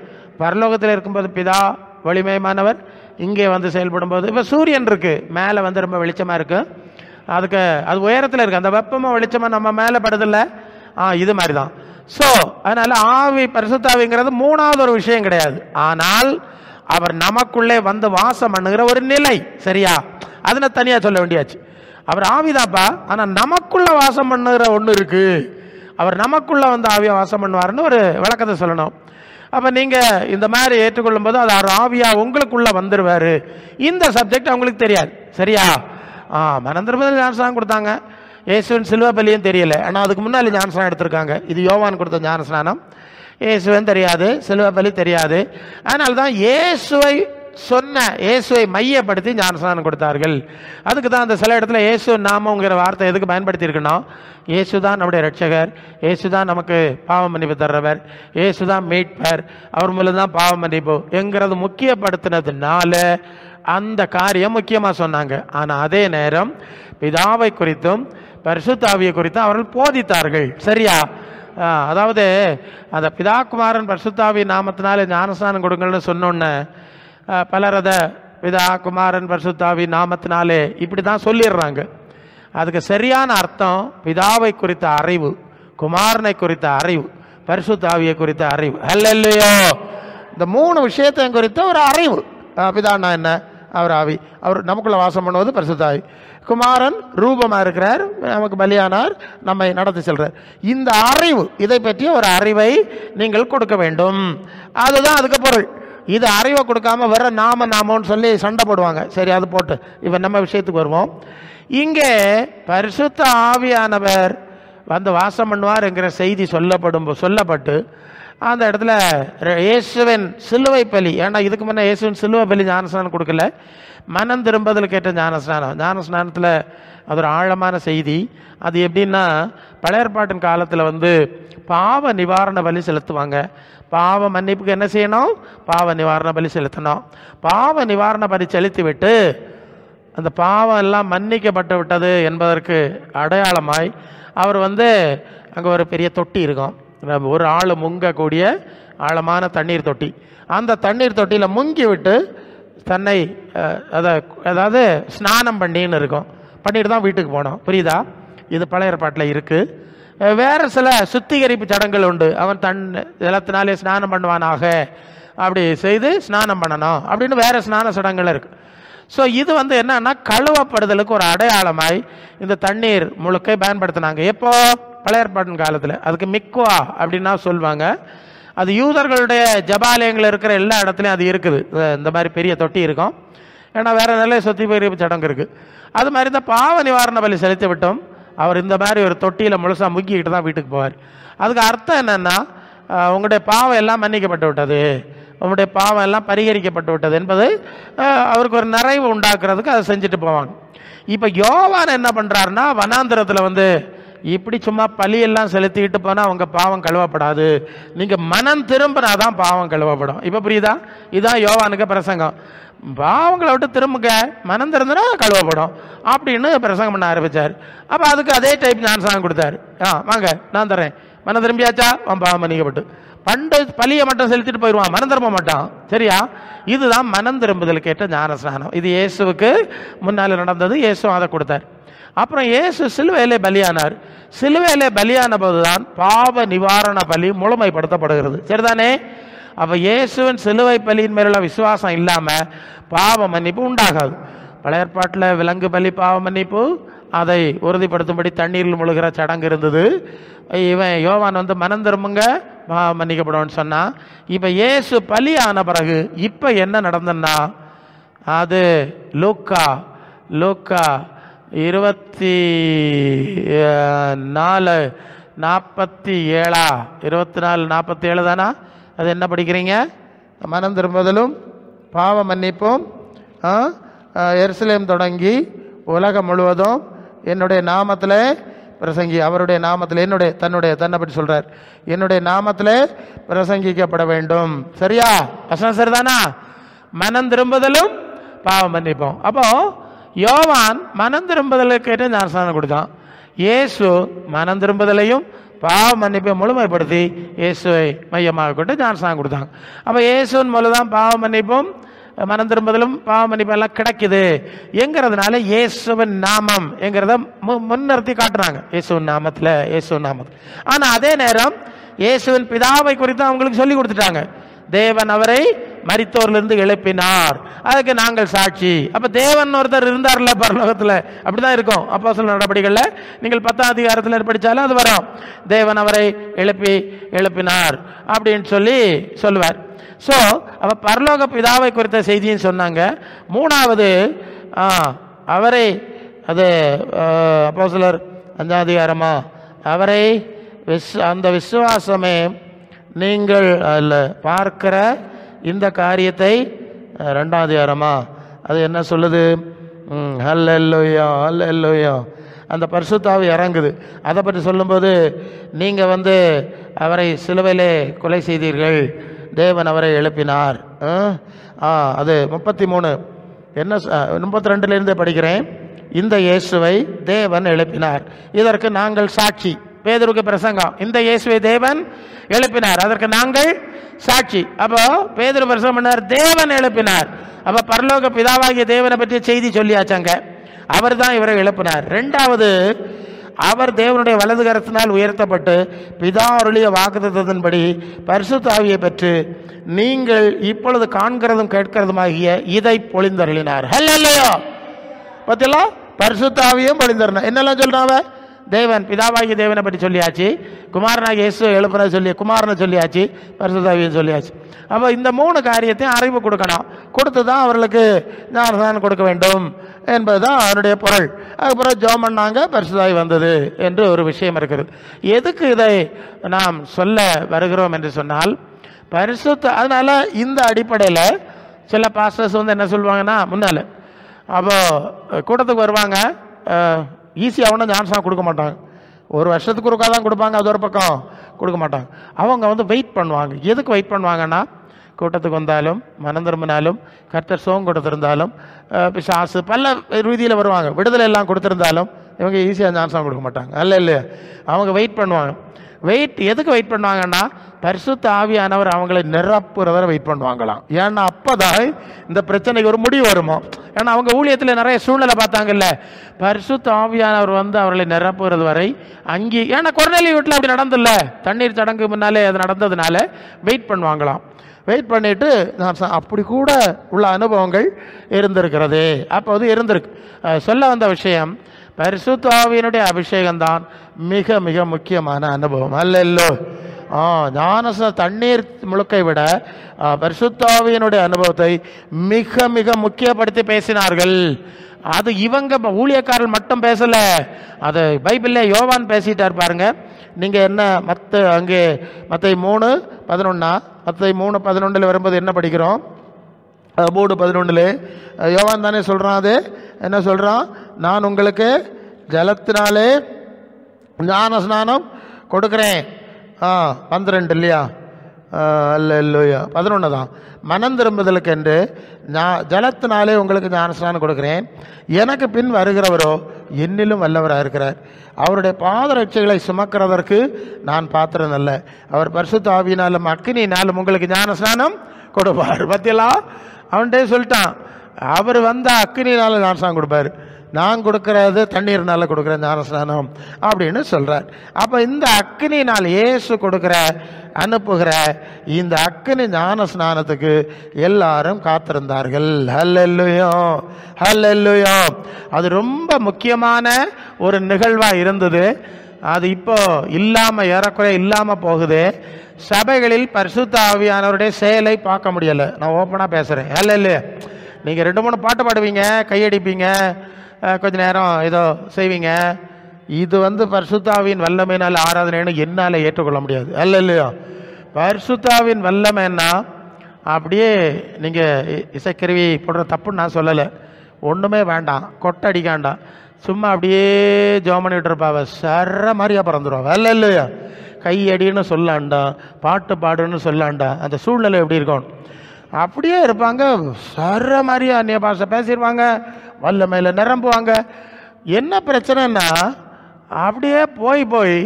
பரலோகத்தில் இருக்கும்போது பிதா ஒளிமயமானவர், இங்கே வந்து செயல்படும் போது இப்போ சூரியன் இருக்குது, மேலே வந்து ரொம்ப வெளிச்சமாக இருக்குது, அதுக்கு அது உயரத்தில் இருக்குது, அந்த வெப்பமாக வெளிச்சமாக நம்ம மேலே படுதில்லை, இது மாதிரி தான். ஸோ அதனால் ஆவி பரிசுத்தாவிங்கிறது 3வது ஒரு விஷயம் கிடையாது. ஆனால் அவர் நமக்குள்ளே வந்து வாசம் பண்ணுகிற ஒரு நிலை, சரியா? அதை தனியாக சொல்ல வேண்டியாச்சு. அவர் ஆவிதாப்பா, ஆனால் நமக்குள்ளே வாசம் பண்ணுகிற ஒன்று இருக்குது. அவர் நமக்குள்ளே வந்து ஆவியாக வாசம் பண்ணுவார்னு ஒரு விளக்கத்தை சொல்லணும். அப்போ நீங்கள் இந்த மாதிரி ஏற்றுக்கொள்ளும் போது அது அவர் ஆவியாக உங்களுக்குள்ளே வந்துடுவார். இந்த சப்ஜெக்ட் அவங்களுக்கு தெரியாது, சரியா? மனந்திருப்பதில் ஞானஸ்நானம் கொடுத்தாங்க, இயேசுவின் சிலுவை பலியும் தெரியல, ஆனால் அதுக்கு முன்னாடி ஞானஸ்நானம் எடுத்திருக்காங்க. இது யோவான் கொடுத்த ஞானஸ்நானம். இயேசுவன் தெரியாது, சிலுவை பலி தெரியாது. அதனால தான் இயேசுவை மையப்படுத்தி ஞானஸ்நானம் கொடுத்தார்கள். அதுக்கு தான் அந்த சில இடத்துல இயேசு நாமங்கிற வார்த்தை எதுக்கு பயன்படுத்தியிருக்கணும்? இயேசு தான் நம்முடைய ரட்சகர், இயேசு தான் நமக்கு பாவ மன்னிப்பு தர்றவர், இயேசு தான் மீட்பர், அவர் மூலம் தான் பாவ மன்னிப்பு என்கிறது முக்கியப்படுத்தினதுனால அந்த காரியம் முக்கியமாக சொன்னாங்க. ஆனால் அதே நேரம் பிதாவை குறித்தும் பரிசுத்த ஆவியை குறித்தும் அவர்கள் போதித்தார்கள், சரியா? அதாவது அந்த பிதா குமாரன் பரிசுத்த ஆவி நாமத்தினாலே ஞானஸ்நானம் கொடுங்கள்னு சொன்னோன்னே பலர் அதை பிதா குமாரன் பரிசுத்த ஆவி நாமத்தினாலே இப்படி தான் சொல்லிடுறாங்க. அதுக்கு சரியான அர்த்தம் பிதாவை குறித்த அறிவு, குமாரனை குறித்த அறிவு, பரிசுத்த ஆவியை குறித்த அறிவு. ஹல்லேலூயா! இந்த 3 விஷயத்தை குறித்த ஒரு அறிவு. பிதான்னா என்ன? அவர் ஆவி, அவர் நமக்குள்ள வாசம் பண்ணுவது பரிசுத்த ஆவி. குமாரன் ரூபமாக இருக்கிறார், நமக்கு பலியானார், நம்மை நடத்தி செல்றார். இந்த அறிவு, இதை பற்றிய ஒரு அறிவை நீங்கள் கொடுக்க வேண்டும். அதுதான் அதுக்கு பொருள். இது அறிவை கொடுக்காம வேற நாமன்னு சொல்லி சண்டை போடுவாங்க. சரி, அது போட்டு இப்போ நம்ம விஷயத்துக்கு வருவோம். இங்கே பரிசுத்த ஆவியானவர் வந்து வாசம் பண்ணுவார் என்கிற செய்தி சொல்லப்பட்டு அந்த இடத்துல இயேசுவின் சிலுவை பலி, ஏன்னா இதுக்கு முன்னே இயேசுவின் சிலுவை பலி ஞானஸ்நானம் கொடுக்கல, மனம் திரும்பதில் கேட்ட ஞானஸ்நானத்தில் அது ஒரு ஆழமான செய்தி. அது எப்படின்னா, பழைய ஏற்பாட்டின் காலத்தில் வந்து பாவ நிவாரண பலி செலுத்துவாங்க. பாவ மன்னிப்புக்கு என்ன செய்யணும்? பாவ நிவாரண பலி செலுத்தணும். பாவ நிவாரண பலி செலுத்தி விட்டு அந்த பாவம் எல்லாம் மன்னிக்கப்பட்டு விட்டது என்பதற்கு அடையாளமாய் அவர் வந்து அங்கே ஒரு பெரிய தொட்டி இருக்கும், ஒரு ஆள் முங்கக்கூடிய ஆழமான தண்ணீர் தொட்டி. அந்த தண்ணீர் தொட்டியில் முங்கி விட்டு தன்னை அதாவது ஸ்நானம் பண்ணின்னு இருக்கும், பண்ணிட்டு தான் வீட்டுக்கு போனோம். புரியுதா? இது பழைய ஏற்பாட்டில் இருக்குது. வேறு சில சுத்திகரிப்பு சடங்குகள் உண்டு. அவன் தன் ஜலத்தினாலே ஸ்நானம் பண்ணுவானாக, அப்படி செய்து ஸ்நானம் பண்ணணும் அப்படின்னு வேறு ஸ்நான சடங்குகள் இருக்குது. ஸோ இது வந்து என்னன்னா கழுவப்படுதலுக்கு ஒரு அடையாளமாய் இந்த தண்ணீர் முழுக்கை பயன்படுத்தினாங்க. எப்போ? பழைய ஏற்பாட்டின் காலத்தில். அதுக்கு மிக்வா அப்படின்னா சொல்லுவாங்க. அது யூதர்களுடைய ஜபாலயங்கள் இருக்கிற எல்லா இடத்துலையும் அது இருக்குது. இந்த மாதிரி பெரிய தொட்டி இருக்கும், ஏன்னா வேறு நல்ல சுத்திகரிப்பு சடங்கு இருக்குது. அது மாதிரி இந்த பாவ நிவாரண பலி செலுத்தி விட்டோம். அவர் இந்த மாதிரி ஒரு தொட்டியில் முழுசாக முக்கிக்கிட்டு தான் வீட்டுக்கு போவார். அதுக்கு அர்த்தம் என்னென்னா, உங்களுடைய பாவம் எல்லாம் மன்னிக்கப்பட்டு விட்டது, உங்களுடைய பாவம் எல்லாம் பரிகரிக்கப்பட்டு விட்டது என்பது அவருக்கு ஒரு நிறைவு உண்டாக்குறதுக்கு அதை செஞ்சுட்டு போவாங்க. இப்போ யோவான் என்ன பண்ணுறாருன்னா, வனாந்திரத்தில் வந்து இப்படி சும்மா பலியெல்லாம் செலுத்திக்கிட்டு போனால் அவங்க பாவம் கழுவப்படாது, நீங்கள் மனம் திரும்பினாதான் பாவம் கழுவப்படும். இப்போ புரியுதா? இதுதான் யோவானுக்கு பிரசங்கம். பாவங்களை விட்டு திரும்புங்க, மனம் திறந்துனா கழுவப்படும் அப்படின்னு பிரசங்கம் பண்ண ஆரம்பித்தார். அப்போ அதுக்கு அதே டைப் ஞானஸ்நானம் கொடுத்தாரு. வாங்க நான் தரேன், மனம் திரும்பியாச்சா அவன் பாவம் மன்னிக்கப்பட்டு. பண்டு பலியை மட்டும் செலுத்திட்டு போயிடுவான், மனம் திரும்ப மாட்டான், சரியா? இதுதான் மனம் திரும்புதல் கேட்ட ஞானஸ்நானம். இது இயேசுவுக்கு முன்னால் நடந்தது, இயேசு அதை கொடுத்தார். அப்புறம் இயேசு சிலுவையிலே பலியானார். சிலுவையிலே பலியான போதுதான் பாவ நிவாரண பலி முழுமைப்படுத்தப்படுகிறது, சரிதானே? அப்போ இயேசுவின் சிலுவை பலியின் மேலுள்ள விசுவாசம் இல்லாமல் பாவ மன்னிப்பு உண்டாகாது. பழைய ஏற்பாட்டில் விலங்கு பலி பாவ மன்னிப்பு அதை உறுதிப்படுத்தும்படி தண்ணீரில் முழுகிற சடங்கு இருந்தது. இவன் யோவான் வந்து மனம் திரும்புங்க பாவம் மன்னிக்கப்படும்னு சொன்னான். இப்போ இயேசு பலி ஆன பிறகு இப்போ என்ன நடந்ததுன்னா, அது லூக்கா 24:47 தானா? அது என்ன படிக்கிறீங்க? மனம் திரும்புதலும் பாவ மன்னிப்பும் எருசலேம் தொடங்கி உலகம் முழுவதும் என்னுடைய நாமத்தில் பிரசங்கி, அவருடைய நாமத்தில் தன்னை பற்றி சொல்றார், என்னுடைய நாமத்தில் பிரசங்கிக்கப்பட வேண்டும். சரியா? வசனம் சரிதானா? மனம் திரும்புதலும் பாவ மன்னிப்போம். அப்போ யோவான் மனம் திரும்புதலுக்கு ஞானஸ்நானம் கொடுத்தான். இயேசு மனம் திரும்புதலையும் பாவ மன்னிப்பை முழுமைப்படுத்தி இயேசுவை மையமாக கொண்டு ஞானஸ்நானம் கொடுத்தாங்க. அப்போ இயேசுவின் மூலதான் பாவ மன்னிப்பும் மனம் திரும்புதலும் பாவ மன்னிப்பு எல்லாம் கிடைக்குது என்கிறதுனால இயேசுவின் நாமம் என்கிறத முன்னிறுத்தி காட்டுறாங்க. இயேசுவின் நாமத்தில். ஆனால் அதே நேரம் இயேசுவின் பிதாவை குறித்து அவங்களுக்கு சொல்லி கொடுத்துட்டாங்க. தேவன் அவரை மரித்தோரிலிருந்து எழுப்பினார், அதுக்கு நாங்கள் சாட்சி. அப்ப தேவன் ஒருத்தர் இருந்தார்ல பரலோகத்தில், அப்படிதான் இருக்கும். அப்போஸ்தலர் நடபடிகளில் நீங்கள் 10ஆம் அதிகாரத்தில் படித்தாலும் அது வரும். தேவன் அவரை எழுப்பினார் அப்படின்னு சொல்லுவார். ஸோ அப்ப பரலோக பிதாவை குறித்த செய்தின்னு சொன்னாங்க. மூணாவது அவரை, அது அப்போஸ்தலர் 5ஆம் அதிகாரமா, அவரை அந்த விசுவாசமே நீங்கள் பார்க்கிற இந்த காரியத்தை 2ஆம் அதிகாரமா, அது என்ன சொல்லுது? ஹல்லேலூயா, அந்த பரிசுத்த ஆவி இறங்குது. அதை பற்றி சொல்லும்போது, நீங்கள் அவரை சிலுவையிலே கொலை செய்தீர்கள், தேவன் அவரை எழுப்பினார். அது 33 என்ன 32 படிக்கிறேன். இந்த இயேசுவை தேவன் எழுப்பினார், இதற்கு நாங்கள் சாட்சி. பேதுருக்கு பிரசங்கம், இந்த இயேசுவை தேவன் எழுப்பினார், அதற்கு நாங்கள் சாட்சி. அப்போ பேதுரு பிரசங்கம் பண்ணார், தேவன் எழுப்பினார். அப்ப பரலோக பிதாவாகிய தேவனை பற்றிய செய்தி சொல்லியாச்சாங்க. அவர் தான் இவரை எழுப்பினார். ரெண்டாவது, அவர் தேவனுடைய வலது கரத்தினால் உயர்த்தப்பட்டு பிதா அருளிய வாக்குத்தத்தத்தின்படி பரிசுத்த ஆவியை பெற்று நீங்கள் இப்பொழுது காண்கிறதும் கேட்கிறதுமாகிய இதை பொழிந்தருளினார். ஹல்லேலூயா. பார்த்தீங்களா? பரிசுத்த ஆவியும் பொழிந்தருளினார். என்னெல்லாம் சொல்றாங்க? தேவன் பிதாவாகிய தேவனை பற்றி சொல்லியாச்சு, குமாரனாகிய இயேசு எழுப்பின குமாரனை சொல்லியாச்சு, பரிசுத்த ஆவியை சொல்லியாச்சு. அப்போ இந்த 3 காரியத்தையும் அறிவு கொடுக்கணும். கொடுத்து தான் அவர்களுக்கு ஞானஸ்நானம் கொடுக்க வேண்டும் என்பதுதான் அதனுடைய பொருள். அதுக்கப்புறம் ஜெபம் பண்ணாங்க, பரிசுத்த ஆவி வந்தது என்று ஒரு விஷயம் இருக்கிறது. எதுக்கு இதை நாம் சொல்ல வருகிறோம் என்று சொன்னால், அதனால இந்த அடிப்படையில் சில பாஸ்டர்ஸ் என்ன சொல்லுவாங்கன்னா, முன்னால அப்போ கூட்டத்துக்கு வருவாங்க, ஈஸியாக ஒன்றும் ஞானஸ்நானம் கொடுக்க மாட்டாங்க. ஒரு வருஷத்துக்கு ஒருக்கா தான் கொடுப்பாங்க, அது ஒரு பக்கம் கொடுக்க மாட்டாங்க. அவங்க வெயிட் பண்ணுவாங்க. எதுக்கு வெயிட் பண்ணுவாங்கன்னா, கூட்டத்துக்கு வந்தாலும் மனம் திரும்பினாலும் கர்த்தர் சுகம் கொடுத்திருந்தாலும் பிசாசு பல ரீதியில் வருவாங்க, விடுதலை எல்லாம் கொடுத்திருந்தாலும் இவங்க ஈஸியாக ஞானஸ்நானம் கொடுக்க மாட்டாங்க. இல்லையா? அவங்க வெயிட் பண்ணுவாங்க. எதுக்கு வெயிட் பண்ணுவாங்கன்னா, பரிசுத்த ஆவியானவர் அவங்களை நிரப்புறவரை வெயிட் பண்ணுவாங்களாம். ஏன்னா அப்போதான் இந்த பிரச்சனைக்கு ஒரு முடிவு வருமோ. ஏன்னா அவங்க ஊழியத்தில் நிறைய சூழ்நிலை பார்த்தாங்கல்ல, பரிசுத்த ஆவியானவர் அவர்களை நிரப்புறது வரை அங்கே. ஏன்னா கொர்நேலிய வீட்டில் அப்படி நடந்தில்ல, தண்ணீர் சடங்கு முன்னாலே அது நடந்ததுனால வெயிட் பண்ணுவாங்களாம். வெயிட் பண்ணிட்டு அப்படி கூட உள்ள அனுபவங்கள் இருந்திருக்கிறது. அப்போது இருந்திருக்கு. சொல்ல வந்த விஷயம், பரிசுத்த ஆவியினுடைய அபிஷேகம்தான் மிக மிக முக்கியமான அனுபவம். அல்லோ தண்ணீர் முழுக்கை விட பரிசுத்த ஆவியினுடைய அனுபவத்தை மிக மிக முக்கியப்படுத்தி பேசினார்கள். அது இவங்க ஊழியக்காரர்கள் மட்டும் பேசல, அது பைபிள்ல யோவான் பேசிட்டார் பாருங்க. நீங்க என்ன அங்கே மத்தேயு 3:11 மத்தேயு 3:11 வரும்போது என்ன படிக்கிறோம்? 3:11 யோவான் தானே சொல்றான். அது என்ன சொல்றான்? நான் உங்களுக்கு ஜலத்தினாலே ஞானஸ்நானம் கொடுக்கிறேன். 12 இல்லையா? அல்லேலூயா. 11 தான். மனம் திரும்புதலுக்கு என்று ஜலத்தினாலே உங்களுக்கு ஞானஸ்நானம் கொடுக்கிறேன். எனக்கு பின் வருகிறவரோ என்னிலும் வல்லவராக இருக்கிறார். அவருடைய பாதரட்சைகளை சுமக்கிறதற்கு நான் பாத்திரம் அல்ல. அவர் பரிசுத்த ஆவியினாலும் அக்கினியினாலும் உங்களுக்கு ஞானஸ்நானம் கொடுப்பார். பத்தியெல்லாம் அவன்கிட்டே சொல்லிட்டான். அவர் அக்கினியினாலும் ஞானஸ்நானம் கொடுப்பார். நான் கொடுக்கறது தண்ணீர்னால கொடுக்குற ஞானஸ்நானம் அப்படின்னு சொல்கிறார். அப்போ இந்த அக்கினினால் இயேசு கொடுக்குற அனுப்புகிற இந்த அக்கினி ஞான ஸ்நானத்துக்கு எல்லாரும் காத்திருந்தார்கள். ஹல்லேலூயா, ஹல்லேலூயா. அது ரொம்ப முக்கியமான ஒரு நிகழ்வாக இருந்தது. அது இப்போ இல்லாமல், ஏறக்குறைய இல்லாமல் போகுது. சபைகளில் பரிசுத்த ஆவியானவருடைய செயலை பார்க்க முடியலை. நான் ஓப்பனாக பேசுகிறேன். ஹல்லேலூயா. நீங்கள் 2-3 பாட்டு பாடுவீங்க, கையடிப்பீங்க, கொஞ்ச நேரம் ஏதோ செய்வீங்க. இது பரிசுத்த ஆவியின் வல்லமையினால் ஆராதனைன்னு என்னால் ஏற்றுக்கொள்ள முடியாது. ஹல்லேலூயா. பரிசுத்த ஆவியின் வல்லமைன்னா அப்படியே நீங்கள் இசைக்கருவி போடுற தப்புன்னு நான் சொல்லலை. ஒன்றுமே வேண்டாம், கொட்டை அடிக்காண்டாம், சும்மா அப்படியே ஜெபம் பண்ணிட்டு இருப்பாவ, சர மாதிரியா பறந்துடுவாங்க. ஹல்லேலூயா. கையடின்னு சொல்லாண்டாம், பாட்டு பாடுன்னு சொல்லாண்டாம். அந்த சூழ்நிலை எப்படி இருக்கும்? அப்படியே இருப்பாங்க, சர மாதிரியா அந்நிய பாஷை பேசிடுவாங்க, வல்லமையில் நிரம்புவாங்க. என்ன பிரச்சனைன்னா அப்படியே போய்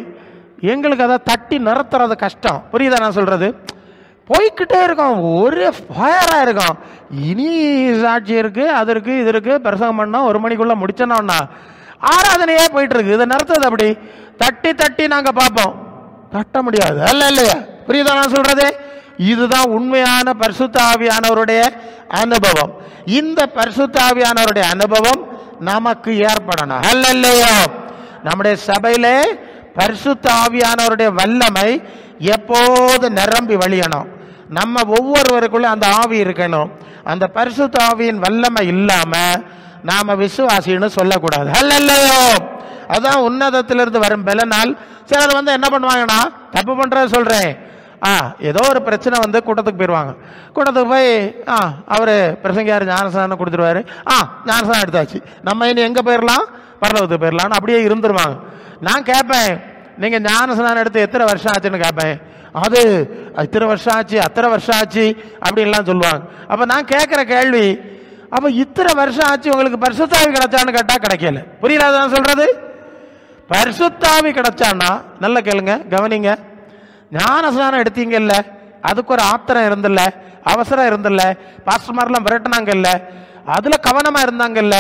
எங்களுக்கு அதை தட்டி நிறுத்துறது கஷ்டம். புரியுதா நான் சொல்கிறது? போய்கிட்டே இருக்கோம், ஒரே ஃபயராக இருக்கும். இனி சாட்சி இருக்குது, அது இருக்குது, இது இருக்குது, பிரசங்கம் பண்ணோம், 1 மணிக்குள்ளே முடிச்சோன்னா ஆராதனையே போயிட்டுருக்கு. இதை நிறுத்துறது அப்படி தட்டி தட்டி நாங்கள் பார்ப்போம், தட்ட முடியாது. இல்லையா? புரியுதா நான் சொல்கிறது? இதுதான் உண்மையான பரிசுத்த ஆவியானவருடைய அனுபவம். இந்த பரிசுத்த ஆவியானவருடைய அனுபவம் நமக்கு ஏற்படணும். அல்லையா? நம்முடைய சபையிலே பரிசுத்த ஆவியானவருடைய வல்லமை எப்போது நிரம்பி வழியணும். நம்ம ஒவ்வொருவருக்குள்ள அந்த ஆவி இருக்கணும். அந்த பரிசுத்த ஆவியின் வல்லமை இல்லாம நாம விசுவாசின்னு சொல்லக்கூடாது. அல்லையா? அதான் உன்னதத்திலிருந்து வரும் பலனால் சிலர் என்ன பண்ணுவாங்கன்னா, தப்பு பண்றத சொல்றேன், ஏதோ ஒரு பிரச்சனை கூட்டத்துக்கு போயிடுவாங்க. கூட்டத்துக்கு போய் அவர் பிரசங்கியார் ஞானஸ்நானம் கொடுத்துருவாரு, ஞானஸ்நானம் எடுத்தாச்சு, நம்ம இனி எங்கே போயிடலாம், பரலோகத்துக்கு போயிடலான்னு அப்படியே இருந்துருவாங்க. நான் கேட்பேன், நீங்கள் ஞானஸ்நானம் எடுத்து எத்தனை வருஷம் ஆச்சுன்னு கேட்பேன். அது இத்தனை வருஷம் ஆச்சு, அத்தனை வருஷம் ஆச்சு அப்படின்லாம் சொல்லுவாங்க. அப்போ நான் கேட்குற கேள்வி, அப்போ இத்தனை வருஷம் ஆச்சு உங்களுக்கு பரிசுத்தாவி கிடைச்சான்னு கேட்டால் கிடைக்கல. புரியல நான் சொல்கிறது? பரிசுத்தாவி கிடைச்சான்னா நல்லா கேளுங்க, கவனிங்க. ஞானஸ்நானம் எடுத்தீங்கல்ல, அதுக்கு ஒரு ஆத்திரம் இருந்தில்ல, அவசரம் இருந்தில்ல, பாஸ்டர்மாரெல்லாம் விரட்டினாங்கல்ல, அதில் கவனமாக இருந்தாங்கல்ல.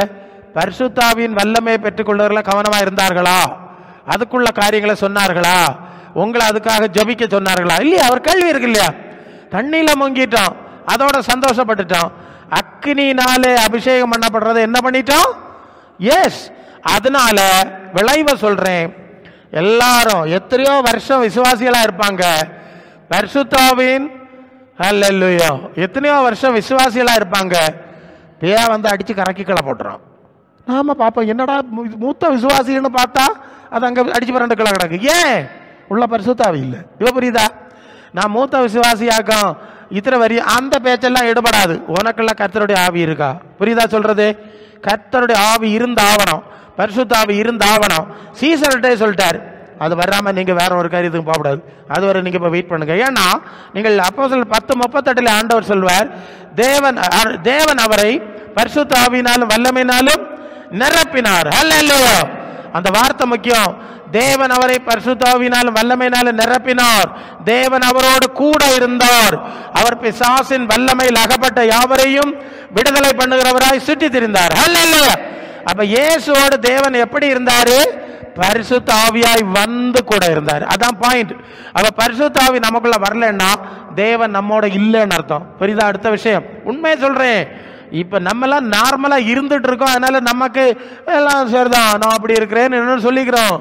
பரிசுத்தாவின் வல்லமையை பெற்றுக்கொள்வதில் கவனமாக இருந்தார்களா? அதுக்குள்ள காரியங்களை சொன்னார்களா? உங்களை அதுக்காக ஜபிக்க சொன்னார்களா? இல்லையா? அவர் கேள்வி இருக்கு இல்லையா? தண்ணியில் முங்கிட்டோம், அதோட சந்தோஷப்பட்டுட்டோம். அக்னினாலே அபிஷேகம் பண்ணப்படுறதை என்ன பண்ணிட்டோம்? எஸ். அதனால விளைவை சொல்றேன். எல்லாரும் எத்தனையோ வருஷம் விசுவாசிகளா இருப்பாங்க, பரிசுத்தாவின் அல்லேலூயா எத்தனையோ வருஷம் விசுவாசிகளா இருப்பாங்க, பேயா அடிச்சு கறக்கிக்களை போட்டுறோம். நாம பார்ப்போம், என்னடா மூத்த விசுவாசின்னு பார்த்தா அது அங்க அடிச்சு 2 கிலோ கிடக்கு. ஏன்? உள்ள பரிசுத்தாவி இல்லை. இவ புரியுதா? நான் மூத்த விசுவாசியாக்கும் இத்தனை வரி அந்த பேச்செல்லாம் ஈடுபடாது. உனக்குள்ள கர்த்தருடைய ஆவி இருக்கா? புரியுதா சொல்றது? கர்த்தருடைய ஆவி இருந்தாவணும், பரிசுத்த ஆவி இருந்தாவணும். சீசர்கிட்டே சொல்லிட்டார், அது வராமல் நீங்கள் வேற ஒரு காரியத்துக்கு போகக்கூடாது, அது வரை நீங்கள் இப்போ வெயிட் பண்ணுங்க. ஏன்னா நீங்கள் அப்போஸ்தலர் 10:38 ஆண்டவர் சொல்வார், தேவன் அவரை பரிசுத்த ஆவியினாலும் வல்லமையினாலும் நிரப்பினார். அல்லேலூயா. அந்த வார்த்தை முக்கியம். தேவன் அவரை பரிசுத்த ஆவியினாலும் வல்லமையினாலும் நிரப்பினார். தேவன் அவரோடு கூட இருந்தார். அவர் பிசாசின் வல்லமையில் அகப்பட்ட யாவரையும் விடுதலை பண்ணுகிறவராய் சுற்றி திரிந்தார். அல்லேலூயா. அப்ப இயேசுவோடு தேவன் எப்படி இருந்தாரு? பரிசுத்த ஆவியாய் வந்து கூட இருந்தார். அதான் பாயிண்ட். அப்ப பரிசுத்த ஆவி நமக்குள்ள வரலன்னா தேவன் நம்மோட இல்லைன்னு அர்த்தம். புரியுதா? அடுத்த விஷயம் உண்மையை சொல்றேன். இப்ப நம்ம எல்லாம் நார்மலா இருந்துட்டு இருக்கோம், அதனால நமக்கு எல்லாம் சரிதான், நான் அப்படி இருக்கிறேன்னு சொல்லிக்கிறோம்.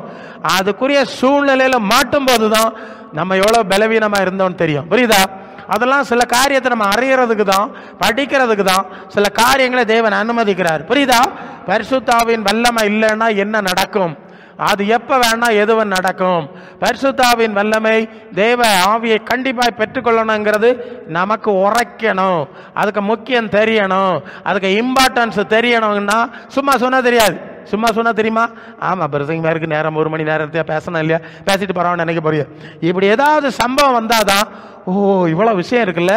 அதுக்குரிய சூழ்நிலையில மாட்டும் போதுதான் நம்ம எவ்வளவு பலவீனமா இருந்தோம்னு தெரியும். புரியுதா? அதெல்லாம் சில காரியத்தை நம்ம அறியறதுக்கு தான், படிக்கிறதுக்கு தான் சில காரியங்களை தேவன் அனுமதிக்கிறார். புரியுதா? பரிசுத்த ஆவியின் வல்லமை இல்லைன்னா என்ன நடக்கும்? அது எப்ப வேணா எதுவும் நடக்கும். பரிசுத்த ஆவியின் வல்லமை தேவ ஆவியை கண்டிப்பாக பெற்றுக்கொள்ளணுங்கிறது நமக்கு உரைக்கணும், அதுக்கு முக்கியம் தெரியணும், அதுக்கு இம்பார்ட்டன்ஸ் தெரியணும்னா சும்மா சொன்னா தெரியாது. சும்மா சொன்னா தெரியுமா? ஆமாம், பிரசங்கருக்கு நேரம் 1 மணி நேரத்தையா பேசணும் இல்லையா, பேசிட்டு போறோம்னு நினைக்க போறிய. இப்படி ஏதாவது சம்பவம் வந்தாதான், ஓ இவ்வளோ விஷயம் இருக்குல்ல,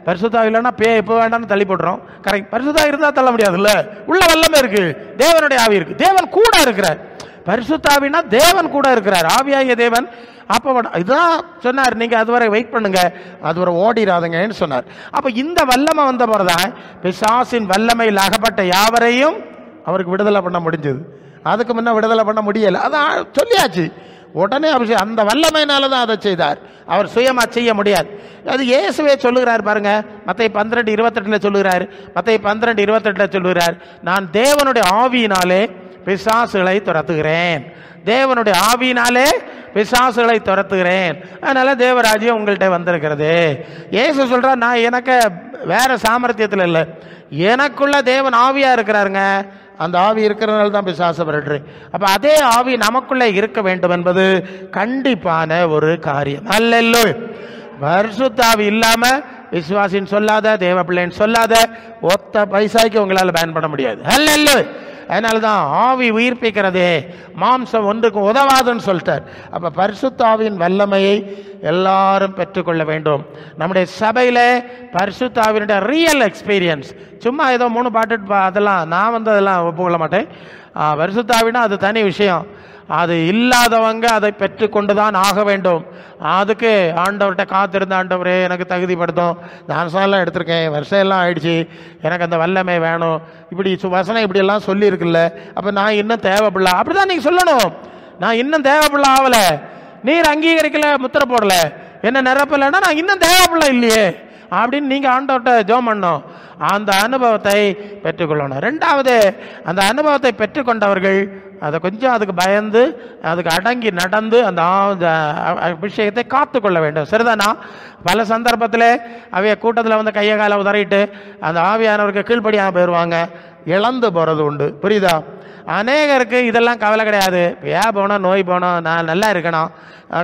பரிசுத்தா இல்லைன்னா இப்போ வேண்டாம்னு தள்ளி போட்டுறோம். கரெக்ட். பரிசுத்தா இருந்தால் தள்ள முடியாதுல்ல, உள்ள வல்லமை இருக்கு, தேவனுடைய ஆவி இருக்கு, தேவன் கூட இருக்கிறார். பரிசுத்தாவினா தேவன் கூட இருக்கிறார், ஆவியாகிய தேவன். அப்போ இதுதான் சொன்னார், நீங்க அதுவரை வெயிட் பண்ணுங்க, அதுவரை ஓடிடாதுங்கன்னு சொன்னார். அப்ப இந்த வல்லமை வந்த போறதான் பிசாசின் வல்லமையில் அகப்பட்ட யாவரையும் அவருக்கு விடுதலை பண்ண முடிஞ்சது. அதுக்கு முன்னே விடுதலை பண்ண முடியலை. அதான் சொல்லியாச்சு. உடனே அபிஷேகம் அந்த வல்லமையினால தான் அதை செய்தார். அவர் சுயமாக செய்ய முடியாது. அது இயேசுவே சொல்லுகிறார் பாருங்க. மத்தேயு 12:28 சொல்லுகிறார். மத்தேயு 12:28 சொல்லுகிறார், நான் தேவனுடைய ஆவியினாலே பிசாசுகளை துரத்துகிறேன். தேவனுடைய ஆவியினாலே பிசாசுகளை துரத்துகிறேன். அதனால தேவராஜ்யம் உங்கள்கிட்ட வந்திருக்கிறது. இயேசு சொல்றார், நான் எனக்கு வேற சாமர்த்தியத்தில் இல்லை, எனக்குள்ள தேவன் ஆவியா இருக்கிறாருங்க. அந்த ஆவி இருக்கிறதுனால தான் பிசாசு விரட்டுறேன். அப்போ அதே ஆவி நமக்குள்ளே இருக்க வேண்டும் என்பது கண்டிப்பான ஒரு காரியம். அல்லேலூயா. பரிசுத்த ஆவி இல்லாமல் விசுவாசின்னு சொல்லாத, தேவ பிள்ளைன்னு சொல்லாத, ஒத்த பைசாய்க்கு உங்களால் பேன் பண்ண முடியாது. அல்லேலூயா. அதனால தான் ஆவி உயிர்ப்பிக்கிறதே, மாம்சம் ஒன்றுக்கும் உதவாதுன்னு சொல்லிட்டார். அப்போ பரிசுத்த ஆவியின் வல்லமையை எல்லாரும் பெற்றுக்கொள்ள வேண்டும். நம்முடைய சபையில் பரிசுத்த ஆவியினுடைய ரியல் எக்ஸ்பீரியன்ஸ், சும்மா ஏதோ 3 பாட்டு அதெல்லாம் நான் அதெல்லாம் ஒப்புக்கொள்ள மாட்டேன். பரிசுத்த ஆவினா அது தனி விஷயம். அது இல்லாதவங்க அதை பெற்றுக்கொண்டு தான் ஆக வேண்டும். அதுக்கு ஆண்டவர்கிட்ட காத்திருந்த, ஆண்டவரே எனக்கு தகுதிப்படுத்தும், டான்ஸெல்லாம் எடுத்திருக்கேன், வருஷம் எல்லாம் ஆயிடுச்சு, எனக்கு அந்த வல்லமை வேணும், இப்படி வசனம் இப்படியெல்லாம் சொல்லியிருக்குல்ல, அப்போ நான் இன்னும் தேவைப்பில்லை, அப்படி தான் நீங்கள் சொல்லணும். நான் இன்னும் தேவைப்பில்லை ஆகலை, நீர் அங்கீகரிக்கல, முத்திரை போடல, என்ன நிரப்பலைன்னா நான் இன்னும் தேவைப்பில்லை இல்லையே அப்படின்னு நீங்கள் ஆண்டவர்கிட்ட ஜெபம் பண்ணணும். அந்த அனுபவத்தை பெற்றுக்கொள்ளணும். 2வது, அந்த அனுபவத்தை பெற்றுக்கொண்டவர்கள் அதை கொஞ்சம் அதுக்கு பயந்து அதுக்கு அடங்கி நடந்து அந்த அபிஷேகத்தை காத்துக்கொள்ள வேண்டும். சரிதானா? பல சந்தர்ப்பத்தில் அவைய கூட்டத்தில் வந்து கையை காலை உதறிட்டு அந்த ஆவியானவருக்கு கீழ்ப்படியாக போயிடுவாங்க, இழந்து போகிறது உண்டு. புரியுதா? அநேகருக்கு இதெல்லாம் கவலை கிடையாது. ஏன் போனோம், நோய் போனோம், நான் நல்லா இருக்கணும்,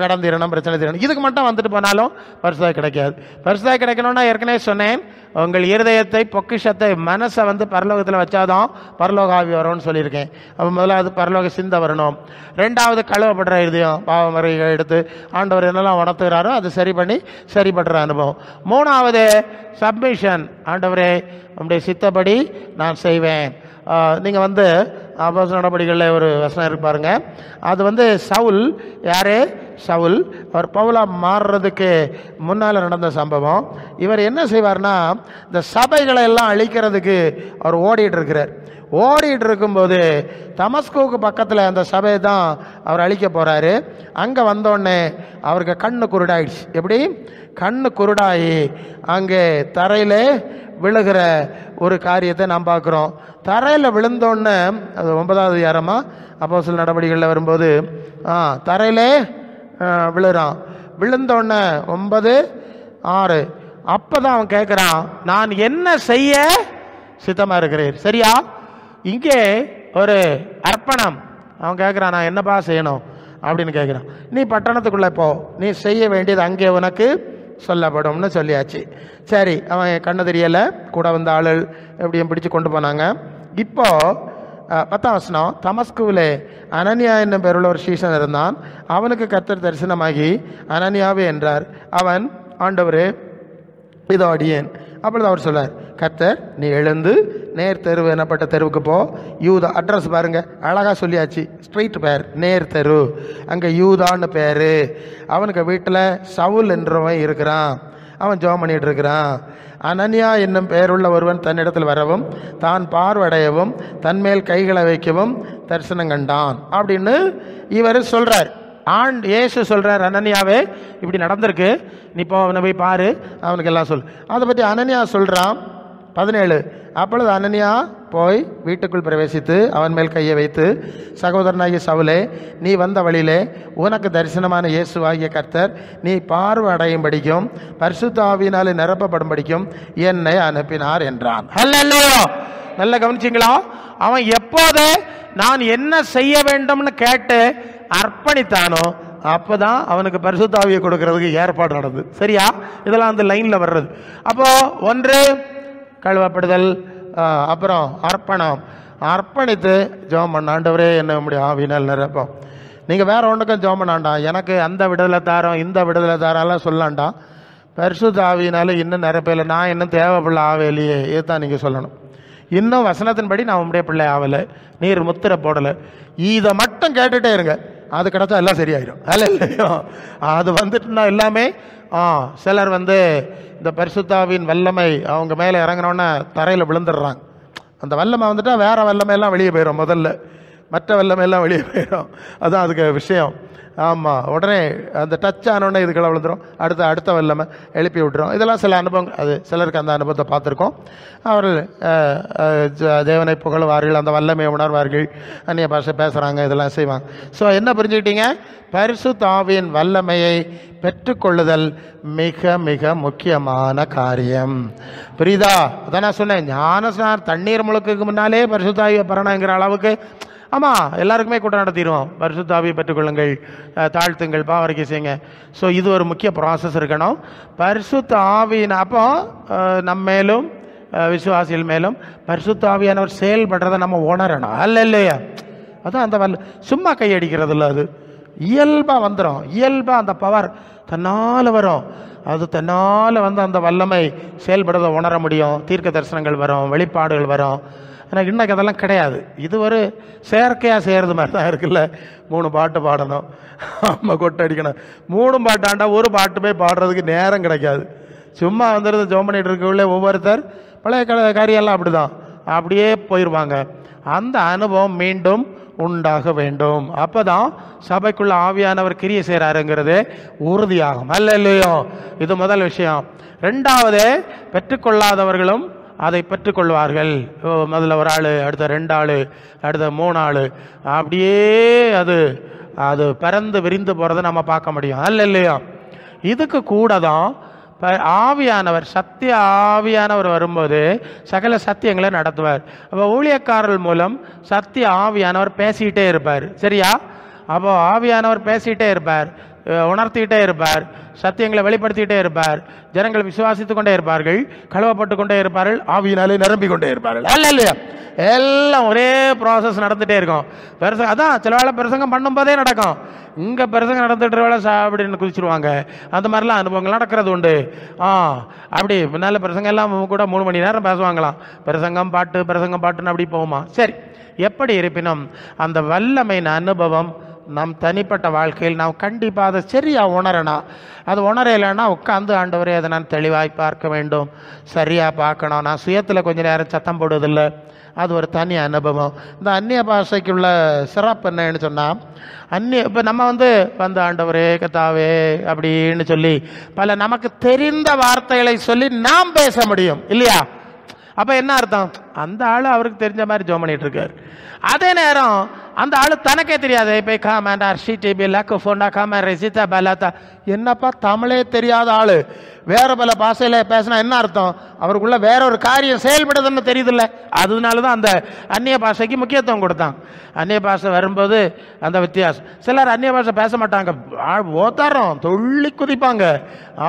கடந்திரணும், பிரச்சனை தீரணும், இதுக்கு மட்டும் வந்துட்டு போனாலும் பரிசுத்தாய் கிடைக்காது. பரிசுத்தாய் கிடைக்கணும்னா ஏற்கனவே சொன்னேன், உங்கள் இருதயத்தை, பொக்கிஷத்தை, மனசை வந்து பரலோகத்தில் வச்சாதான் பரலோக ஆவி வரும்னு சொல்லியிருக்கேன். அப்போ முதல்ல அது பரலோக சிந்தை வரணும். 2வது, கழுவப்படுற இருதயம், பாவமறைகள் எடுத்து ஆண்டவர் என்னெல்லாம் உணர்த்துகிறாரோ அது சரி பண்ணி சரிப்படுற அனுபவம். 3வது, சப்மிஷன். ஆண்டவரே உங்களுடைய சித்தப்படி நான் செய்வேன். நீங்கள் வந்து அப்போஸ்தலர் நடபடிகளில் ஒரு வசனம் இருக்கு பாருங்க. அது வந்து சவுல், யாரு? சவுல். அவர் பவுலா மாறுறதுக்கு முன்னால் நடந்த சம்பவம். இவர் என்ன செய்வார்னா, இந்த சபைகளை எல்லாம் அழிக்கிறதுக்கு அவர் ஓடிட்டு இருக்கிறார். ஓடிட்டு இருக்கும்போது தமஸ்குவுக்கு பக்கத்தில் அந்த சபையை தான் அவர் அழிக்க போகிறாரு. அங்கே வந்தோடனே அவருக்கு கண்ணு குருடாயிடுச்சு. எப்படி? கண்ணு குருடாயி அங்கே தரையில் விழுகிற ஒரு காரியத்தை நாம் பார்க்குறோம். தரையில் விழுந்தோடனே, அது 9வது அதிகாரமாக அப்போஸ்தலர் நடபடிகளில் வரும்போது தரையிலே விழுறான். விழுந்தோடனே 9:6 அப்போ தான் அவன் கேட்குறான், நான் என்ன செய்ய சித்தமாக இருக்கிறேன். சரியா? இங்கே ஒரு அர்ப்பணம். அவன் கேட்குறான், நான் என்னப்பா செய்யணும் அப்படின்னு கேட்குறான். நீ பட்டணத்துக்குள்ளே போ, நீ செய்ய வேண்டியது அங்கே உனக்கு சொல்லப்படும்னு சொல்லியாச்சு. சரி, அவன் கண்ணு தெரியலை, கூட வந்த ஆள் எப்படியும் பிடிச்சு கொண்டு போனாங்க. இப்போ 10ஆம் வசனம், தமஸ்குவிலே அனனியா என்னும் பேருள்ள ஒரு சீசன் இருந்தான். அவனுக்கு கர்த்தர் தரிசனமாகி அனனியாவே என்றார். அவன், ஆண்டவரே இதோ அடியேன். அப்பொழுது அவர் சொன்னார், கர்த்தர் நீ எழுந்து நேர் தெரு எனப்பட்ட தெருவுக்கு போ. யூதா, அட்ரஸ் பாருங்க, அழகாக சொல்லியாச்சு. ஸ்ட்ரீட் பேர் நேர் தெரு, அங்கே யூதான்னு பேர். அவனுக்கு வீட்டில் சவுல் என்றவன் இருக்கிறான். அவன் ஜெபம் பண்ணிட்டு இருக்கிறான். அனனியா என்னும் பெயருள்ள ஒருவன் தன்னிடத்தில் வரவும் தான் பார்வடையவும் தன்மேல் கைகளை வைக்கவும் தரிசனம் கண்டான் அப்படின்னு இவர் சொல்றார். இயேசு சொல்றார், அனனியாவே இப்படி நடந்திருக்கு, நீ போ, அவனை போய் பாரு, அவனுக்கு எல்லாம் சொல். அதை பற்றி அனனியா சொல்றான். 17 அப்பொழுது அனனியா போய் வீட்டுக்குள் பிரவேசித்து அவன் மேல் கையை வைத்து, சகோதரனாகிய சவுலே, நீ வந்த வழியிலே உனக்கு தரிசனமான இயேசுவாகிய கர்த்தர் நீ பார்வை அடையும்படிக்கும் பரிசுத்த ஆவியினாலே நிரப்பப்படும்படிக்கும் என்னை அனுப்பினார் என்றான். ஹல்லேலூயா. நல்ல கவனிச்சிங்களா? அவன் எப்போது நான் என்ன செய்ய வேண்டும்னு கேட்டு அர்ப்பணித்தானோ அப்போதான் அவனுக்கு பரிசுத்த ஆவியை கொடுக்கறதுக்கு ஏற்பாடு நடந்தது. சரியா? இதெல்லாம் அந்த லைனில் வர்றது. அப்போ ஒன்று கழுவப்படுதல், அப்புறம் அர்ப்பணம். அர்ப்பணித்து ஜெபம் பண்ண, ஆண்டவரே என்ன நம்முடைய ஆவியினால் நிரப்போம். நீங்கள் வேற ஒன்றுக்கும் ஜெபம் பண்ணாண்டாம், எனக்கு அந்த விடுதலை தாரோம் இந்த விடுதலை தாரெல்லாம் சொல்லாண்டாம். பரிசுத்த ஆவியினால இன்னும் நிரப்பையில், நான் இன்னும் தேவைப்பிள்ளை ஆவேலையே, இதுதான் நீங்கள் சொல்லணும். இன்னும் வசனத்தின்படி நான் உங்களுடைய பிள்ளை ஆகலை, நீர் முத்திரை போடலை, இதை மட்டும் கேட்டுகிட்டே இருங்க. அது கிடச்சா எல்லாம் சரியாயிடும். இல்லையோ? அது வந்துட்டுனா எல்லாமே சிலர் வந்து இந்த பரிசுத்தாவின் வல்லமை அவங்க மேலே இறங்கினோன்னே தரையில் விழுந்துடுறாங்க. அந்த வல்லமை வந்துட்டால் வேறு வல்லமையெல்லாம் வெளியே போயிடும். முதல்ல மற்ற வல்லமையெல்லாம் வெளியே போயிடும். அதுதான் அதுக்கு விஷயம். ஆமாம், உடனே அந்த டச் ஆனோடனே இதுக்கெல்லாம் விழுந்துடும். அடுத்த வல்லமை எழுப்பி விட்டுரும். இதெல்லாம் சில அனுபவங்கள், அது சிலருக்கு அந்த அனுபவத்தை பார்த்துருக்கோம். அவர்கள் தேவனை புகழ்வார்கள், அந்த வல்லமையை உணர்வார்கள், அந்நிய பாஷை பேசுகிறாங்க, இதெல்லாம் செய்வாங்க. ஸோ என்ன புரிஞ்சுக்கிட்டீங்க? பரிசுத்த ஆவியின் வல்லமையை பெற்றுக்கொள்ளுதல் மிக மிக முக்கியமான காரியம். புரியுதா? அதான் நான் சொன்னேன், ஞானஸ்நானம் தண்ணீர் முழுக்குக்கு முன்னாலே பரிசுத்த ஆவியை பெறணுங்கிற அளவுக்கு. ஆமாம், எல்லாருக்குமே கூட்டம் நடத்திடுவோம். பரிசுத்த ஆவியை பெற்றுக்கொள்ளுங்கள், தாழ்த்துங்கள், பாவரிக்கை செய்யுங்க. ஸோ இது ஒரு முக்கிய ப்ராசஸ் இருக்கணும். பரிசுத்த ஆவியின் அப்போ நம்ம மேலும் விசுவாசிகள் மேலும் பரிசுத்த ஆவியானவர் செயல்படுறதை நம்ம உணரணும். அல்ல இல்லையா? அதான் அந்த சும்மா கையடிக்கிறது இல்லை, அது இயல்பாக வந்துடும். இயல்பாக அந்த பவர் தன்னால் வரும். அது தன்னால் வந்து அந்த வல்லமை செயல்படுறதை உணர முடியும். தீர்க்க தரிசனங்கள் வரும், வெளிப்பாடுகள் வரும். எனக்கு இன்னைக்கு அதெல்லாம் கிடையாது. இது ஒரு செயற்கையாக செய்கிறது மாதிரி தான் இருக்குல்ல. 3 பாட்டு பாடணும், நம்ம கொட்டை அடிக்கணும். 3 பாட்டாண்டா ஒரு பாட்டு போய் பாடுறதுக்கு நேரம் கிடைக்காது. சும்மா வந்துடுது ஜோம் பண்ணிகிட்டு இருக்கக்குள்ளே ஒவ்வொருத்தர் பழைய காரியெல்லாம் அப்படி தான், அப்படியே போயிடுவாங்க. அந்த அனுபவம் மீண்டும் உண்டாக வேண்டும். அப்போ தான் சபைக்குள்ள ஆவியானவர் கிரியை செய்கிறாருங்கிறது உறுதியாகும். அல்ல இல்லையோ? இது முதல் விஷயம். 2வது, பெற்றுக்கொள்ளாதவர்களும் அதை பெற்றுக்கொள்வார்கள். முதல்ல ஒரு ஆள், அடுத்த 2 ஆள், அடுத்த 3 ஆள், அப்படியே அது பறந்து விரிந்து போகிறத நம்ம பார்க்க முடியும். அல்ல இல்லையா? இதுக்கு கூட தான் ஆவியானவர், சத்திய ஆவியானவர் வரும்போது சகல சத்தியங்களை நடத்துவார். அப்போ ஊழியக்காரர்கள் மூலம் சத்திய ஆவியானவர் பேசிக்கிட்டே இருப்பார். சரியா? அப்போ ஆவியானவர் பேசிக்கிட்டே இருப்பார், உணர்த்திக்கிட்டே இருப்பார், சத்தியங்களை வெளிப்படுத்திக்கிட்டே இருப்பார். ஜனங்கள் விசுவாசித்து கொண்டே இருப்பார்கள், கழுவப்பட்டு கொண்டே இருப்பார்கள், ஆவியினாலே நிரம்பி கொண்டே இருப்பார்கள். அல்ல இல்லையா? எல்லாம் ஒரே ப்ராசஸ் நடந்துகிட்டே இருக்கும். அதான் சில வேளை பிரசங்கம் பண்ணும்போதே நடக்கும். இங்கே பிரசங்கம் நடந்துட்டு வேலை அப்படின்னு குதிச்சிருவாங்க. அந்த மாதிரிலாம் அனுபவங்கள் நடக்கிறது உண்டு. அப்படி பின்னால் பிரசங்கம் எல்லாம் கூட 3 மணி நேரம் பேசுவாங்களாம். பிரசங்கம் பாட்டுன்னு அப்படி போகுமா? சரி, எப்படி இருப்பினும் அந்த வல்லமையின் அனுபவம் நம் தனிப்பட்ட வாழ்க்கையில் நாம் கண்டிப்பாக அதை சரியாக உணரணும். அது உணரலைன்னா உட்காந்து ஆண்டவரே அதை நான் தெளிவாய் பார்க்க வேண்டும், சரியாக பார்க்கணும். நான் சுயத்தில் கொஞ்சம் நேரம் சத்தம் போடுவதில்லை, அது ஒரு தனி அனுபவம். இந்த அந்நிய பாஷைக்குள்ள சிறப்பு என்னன்னு சொன்னால், இப்போ நம்ம வந்து ஆண்டவரே கத்தாவே அப்படின்னு சொல்லி பல நமக்கு தெரிந்த வார்த்தைகளை சொல்லி நாம் பேச முடியும் இல்லையா? அப்போ என்ன அர்த்தம்? அந்த ஆள் அவருக்கு தெரிஞ்ச மாதிரி ஜோம் பண்ணிட்டு இருக்காரு. அதே நேரம் அந்த ஆள் தனக்கே தெரியாது. இப்போ காமேண்டார் ஷீடிபி லக்கு ஃபோண்டா காமேர் சீதா பலாத்தா, என்னப்பா தமிழே தெரியாத ஆள் வேற பல பாஷையில் பேசினா என்ன அர்த்தம்? அவருக்குள்ள வேற ஒரு காரியம் செயல்படுதுன்னு தெரியுதில்ல. அதனால தான் அந்த அந்நிய பாஷைக்கு முக்கியத்துவம் கொடுத்தாங்க. அந்நிய பாஷை வரும்போது அந்த வித்தியாசம். சிலர் அந்நிய பாஷை பேச மாட்டாங்க, ஓத்தாரம் துள்ளி குதிப்பாங்க.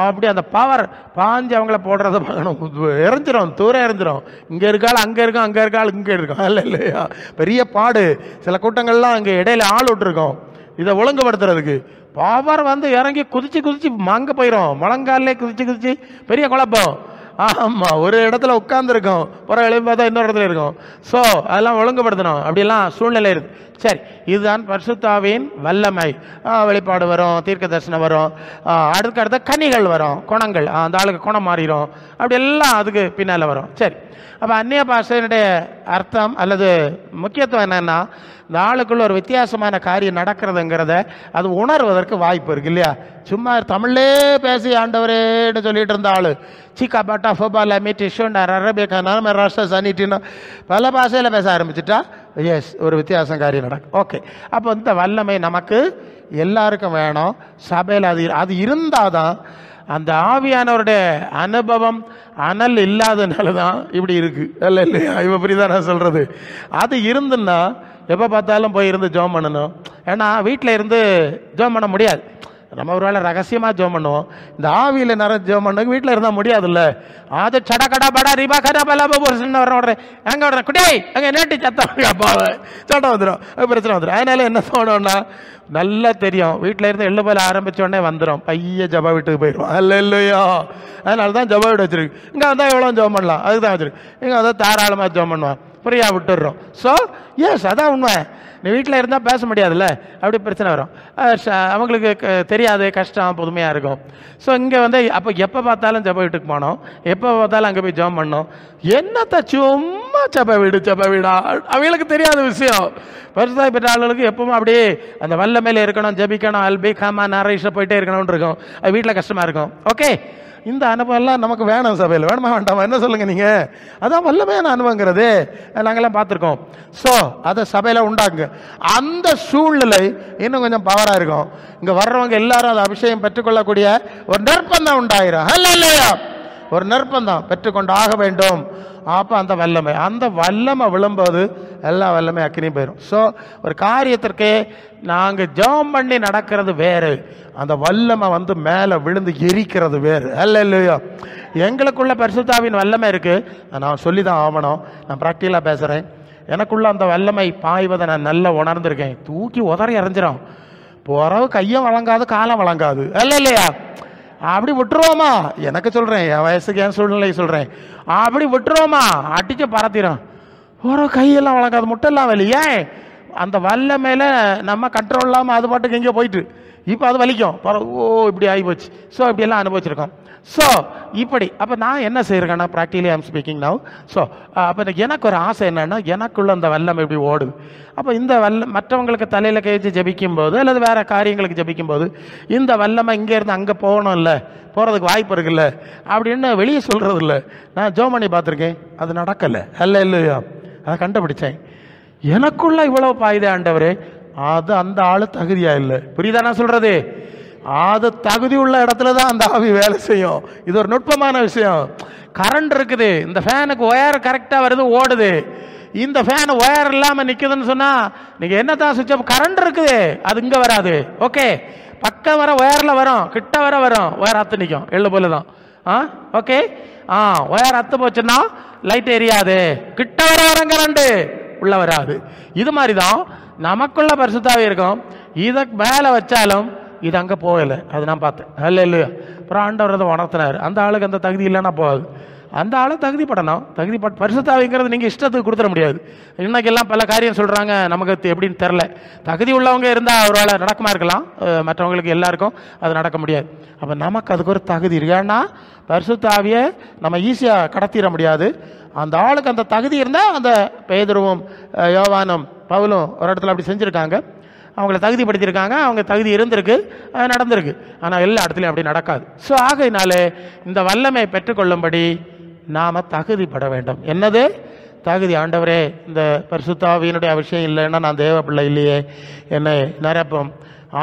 அப்படி அந்த பவர் பாஞ்சு அவங்கள போடுறத பார்க்கணும். எரிஞ்சிடும், தூரம் எரிஞ்சிடும். இங்கே இருக்காள் அங்கே இருக்கும், அங்கே இருக்காள் இங்கே இருக்கும். இல்லை இல்லையா? பெரிய பாடு. சில கூட்டங்கள்லாம் அங்கே இடையில ஆள் விட்டுருக்கோம் இதை ஒழுங்குபடுத்துறதுக்கு. பவர் வந்து இறங்கி குதிச்சு மாங்க போயிடும். முழங்காலே குதிச்சு பெரிய குழப்பம். ஆமாம், ஒரு இடத்துல உட்காந்துருக்கோம், புற எழுப்பி பார்த்தா இன்னொரு இடத்துல இருக்கும். ஸோ அதெல்லாம் ஒழுங்குபடுத்தணும். அப்படிலாம் சூழ்நிலை இருக்குது. சரி, இதுதான் பரிசுத்த ஆவியின் வல்லமை. வெளிப்பாடு வரும், தீர்க்க தரிசனம் வரும், அடுத்த கனிகள் வரும், குணங்கள், அந்த ஆளுக்கு குணம் மாறிடும். அப்படி எல்லாம் அதுக்கு பின்னால் வரும். சரி, அப்போ அந்நிய பாஷையினுடைய அர்த்தம் அல்லது முக்கியத்துவம் என்னென்னா, இந்த ஆளுக்குள்ள ஒரு வித்தியாசமான காரியம் நடக்கிறதுங்கிறத அது உணர்வதற்கு வாய்ப்பு இருக்குது இல்லையா? சும்மா தமிழ்லே பேசி ஆண்டவரேன்னு சொல்லிட்டு இருந்த ஆள் சீக்கா பாட்டா ஃபோபாலா மீட்டி ஷோண்டா அரபியக்கான ராஷ்டிர சனிட்டின்னு பல பாஷையில் பேச ஆரம்பிச்சுட்டா எஸ், ஒரு வித்தியாசம் காரியம் நடக்கும். ஓகே, அப்போ இந்த வல்லமை நமக்கு எல்லாருக்கும் வேணும். சபையில் அது இருந்தால் தான் அந்த ஆவியானவருடைய அனுபவம் அனல் இல்லாதனால தான் இப்படி இருக்குது. இல்லை இல்லையா? இப்போ புரியுதா நான் சொல்கிறது? அது இருந்துன்னா எப்போ பார்த்தாலும் போய் இருந்து ஜோம் பண்ணணும். ஏன்னா வீட்டில் இருந்து ஜோம் பண்ண முடியாது. நம்ம ஒரு வேளை ரகசியமாக ஜோம் பண்ணுவோம். இந்த ஆவியில் நிறைய ஜோம் பண்ண வீட்டில் இருந்தால் முடியாதுல்ல. அது சடா கடா படா ரிபா கடா பலா வர்றேன் எங்கே வர்றேன் குட்டி அங்கே நேட்டி சத்தம் அப்பாவை சட்டம் வந்துடும், பிரச்சனை வந்துடும். அதனால என்ன தோணும்னா, நல்லா தெரியும் வீட்டில் இருந்து எள்ளு போல ஆரம்பித்தோடனே வந்துடும், பைய ஜபா வீட்டுக்கு போயிடுவோம். அல்ல இல்லையோ? அதனால தான் ஜபா வீடு வச்சிருக்கு. இங்கே வந்தால் எவ்வளோ ஜோம் பண்ணலாம், அதுக்கு தான் வச்சிருக்கு. இங்கே வந்தால் தாராளமாக ஜோம் பண்ணுவான், ஃப்ரீயாக விட்டுடுறோம். ஸோ எஸ், அதான் உண்மை. நீ வீட்டில் இருந்தால் பேச முடியாதுல்ல, அப்படி பிரச்சனை வரும். அவங்களுக்கு தெரியாது, கஷ்டம், புதுமையாக இருக்கும். ஸோ இங்கே வந்து அப்போ எப்போ பார்த்தாலும் ஜப வீட்டுக்கு போனோம், எப்போ பார்த்தாலும் அங்கே போய் ஜெபம் பண்ணோம். என்னத்தை சும்மா சபை வீடா அவங்களுக்கு தெரியாத விஷயம். பரிசுத்தாவி பெற்ற ஆளுகளுக்கு எப்பவும் அப்படியே அந்த வல்லமையில இருக்கணும், ஜெபிக்கணும், அல்பி காமா நரேஷ போயிட்டே இருக்கணும்னு இருக்கும். அது வீட்டில் கஷ்டமா இருக்கும். ஓகே, இந்த அனுபவம் எல்லாம் நமக்கு வேணும். சபையில் வேணுமா வேண்டாமா? என்ன சொல்லுங்க நீங்க? அதான் வல்லமையான அனுபவங்கிறது நாங்கெல்லாம் பார்த்துருக்கோம். ஸோ அதை சபையில் உண்டாங்க. அந்த சூழ்நிலை இன்னும் கொஞ்சம் பவராக இருக்கும். இங்கே வர்றவங்க எல்லாரும் அதை அபிஷேகம் பெற்றுக்கொள்ளக்கூடிய ஒரு நிர்பந்தம் உண்டாயிரும். இல்லையா? ஒரு நிர்பந்தம் பெற்றுக்கொண்டு ஆக வேண்டும். அப்போ அந்த வல்லமை விழும்போது எல்லா வல்லமை அக்கினி போயிடும். ஸோ ஒரு காரியத்திற்கே நாங்கள் ஜெபம் பண்ணி நடக்கிறது வேறு, அந்த வல்லமை மேலே விழுந்து எரிக்கிறது வேறு. இல்லையா? எங்களுக்குள்ள பரிசுத்தாவின் வல்லமை இருக்குது. நான் சொல்லி தான் ஆகணும். நான் ப்ராக்டிக்கலாக பேசுகிறேன். எனக்குள்ள அந்த வல்லமை பாய்வதை நான் நல்லா உணர்ந்திருக்கேன். தூக்கி உதறி எறிஞ்சிடும். போறவு கையும் வழங்காது, காலம் வழங்காது. இல்லையா? அப்படி விட்டுருவோமா? எனக்கு சொல்கிறேன், என் வயசுக்கு என் சூழ்நிலை சொல்கிறேன். அப்படி விட்டுருவோமா? அடிச்சு பறத்திடும். ஒரு கையெல்லாம் வழங்காது, முட்டெல்லாம் வலி. ஏன்? அந்த வல்லமையில நம்ம கண்ட்ரோல் இல்லாமல் அது பாட்டுக்கு எங்கேயோ போயிட்டு இப்போ அது வலிக்கும். ஓ இப்படி ஆகிப்போச்சு. ஸோ இப்படியெல்லாம் அனுபவிச்சிருக்கோம். ஸோ இப்படி அப்போ நான் என்ன செய்கிறேன்னா, practically I'm speaking now. So அப்போ எனக்கு ஒரு ஆசை என்னென்னா, எனக்குள்ள அந்த வல்லமை இப்படி ஓடுது. அப்போ இந்த மற்றவங்களுக்கு தலையில் கழிச்சு ஜபிக்கும் போது அல்லது வேறு காரியங்களுக்கு ஜபிக்கும் போது இந்த வல்லமை இங்கேருந்து அங்கே போகணும், இல்லை போகிறதுக்கு வாய்ப்பு இருக்குல்ல அப்படின்னு வெளியே சொல்கிறது இல்லை. நான் ஜெபம் பண்ணி பார்த்துருக்கேன், அது நடக்கலை. இல்லையா? அதை கண்டுபிடிச்சேன். எனக்குள்ள இவ்வளோ பாயுதே ஆண்டவரே, அது அந்த ஆள் தகுதியா இல்லை. புரியுதா நான் சொல்றது? அது தகுதி உள்ள இடத்துல தான் அந்த ஆவி வேலை செய்யும். இது ஒரு நுட்பமான விஷயம். கரண்ட் இருக்குது, இந்த ஃபேனுக்கு ஒயர் கரெக்டாக வருது, ஓடுது. இந்த ஃபேன் ஒயர் இல்லாமல் நிற்குதுன்னு சொன்னால் நீங்கள் என்ன தான் சுவிட்ச் ஆஃப், கரண்ட் இருக்குது, அது இங்கே வராது. ஓகே, பக்கம் வர ஒயரில் வரும், கிட்ட வரும், ஒயர் அத்து நிற்கும். எள்ளு போல தான். ஓகே, ஒயர் அத்து போச்சுன்னா லைட் எரியாது, கிட்ட வர கரண்ட் உள்ள வராது. இது மாதிரி தான் நமக்குள்ள பரிசுத்தாவே இருக்கும். இதை மேலே வச்சாலும் இது அங்கே போகலை. அது நான் பார்த்தேன். இல்லையா? அப்புறம் ஆண்டவர் அதை உணர்த்தினார். அந்த ஆளுக்கு அந்த தகுதி இல்லைன்னா போகாது. அந்த ஆளை தகுதிப்படணும். பரிசுத்தாவிங்கிறது நீங்கள் இஷ்டத்துக்கு கொடுத்துட முடியாது. இன்னைக்கெல்லாம் பல காரியம் சொல்கிறாங்க, நமக்கு எப்படின்னு தெரில. தகுதி உள்ளவங்க இருந்தால் அவரால் நடக்குமா இருக்கலாம், மற்றவங்களுக்கு எல்லாருக்கும் அது நடக்க முடியாது. அப்போ நமக்கு அதுக்கு ஒரு தகுதி இருக்கு. ஏன்னா பரிசுத்தாவியை நம்ம ஈஸியாக கடத்திட முடியாது. அந்த ஆளுக்கு அந்த தகுதி இருந்தால், அந்த பேதுருவும் யோவானும் பவுலும் ஒரு இடத்துல அப்படி செஞ்சுருக்காங்க, அவங்கள தகுதிப்படுத்தியிருக்காங்க, அவங்க தகுதி இருந்திருக்கு, நடந்திருக்கு. ஆனால் எல்லா இடத்துலையும் அப்படி நடக்காது. ஸோ ஆகையினாலே இந்த வல்லமை பெற்றுக்கொள்ளும்படி நாம் தகுதிப்பட வேண்டும். என்னது தகுதி? ஆண்டவரே, இந்த பரிசுத்தாவியினுடைய விஷயம் இல்லைன்னா நான் தேவ பிள்ளை இல்லையே, என்னை நிரப்பும்.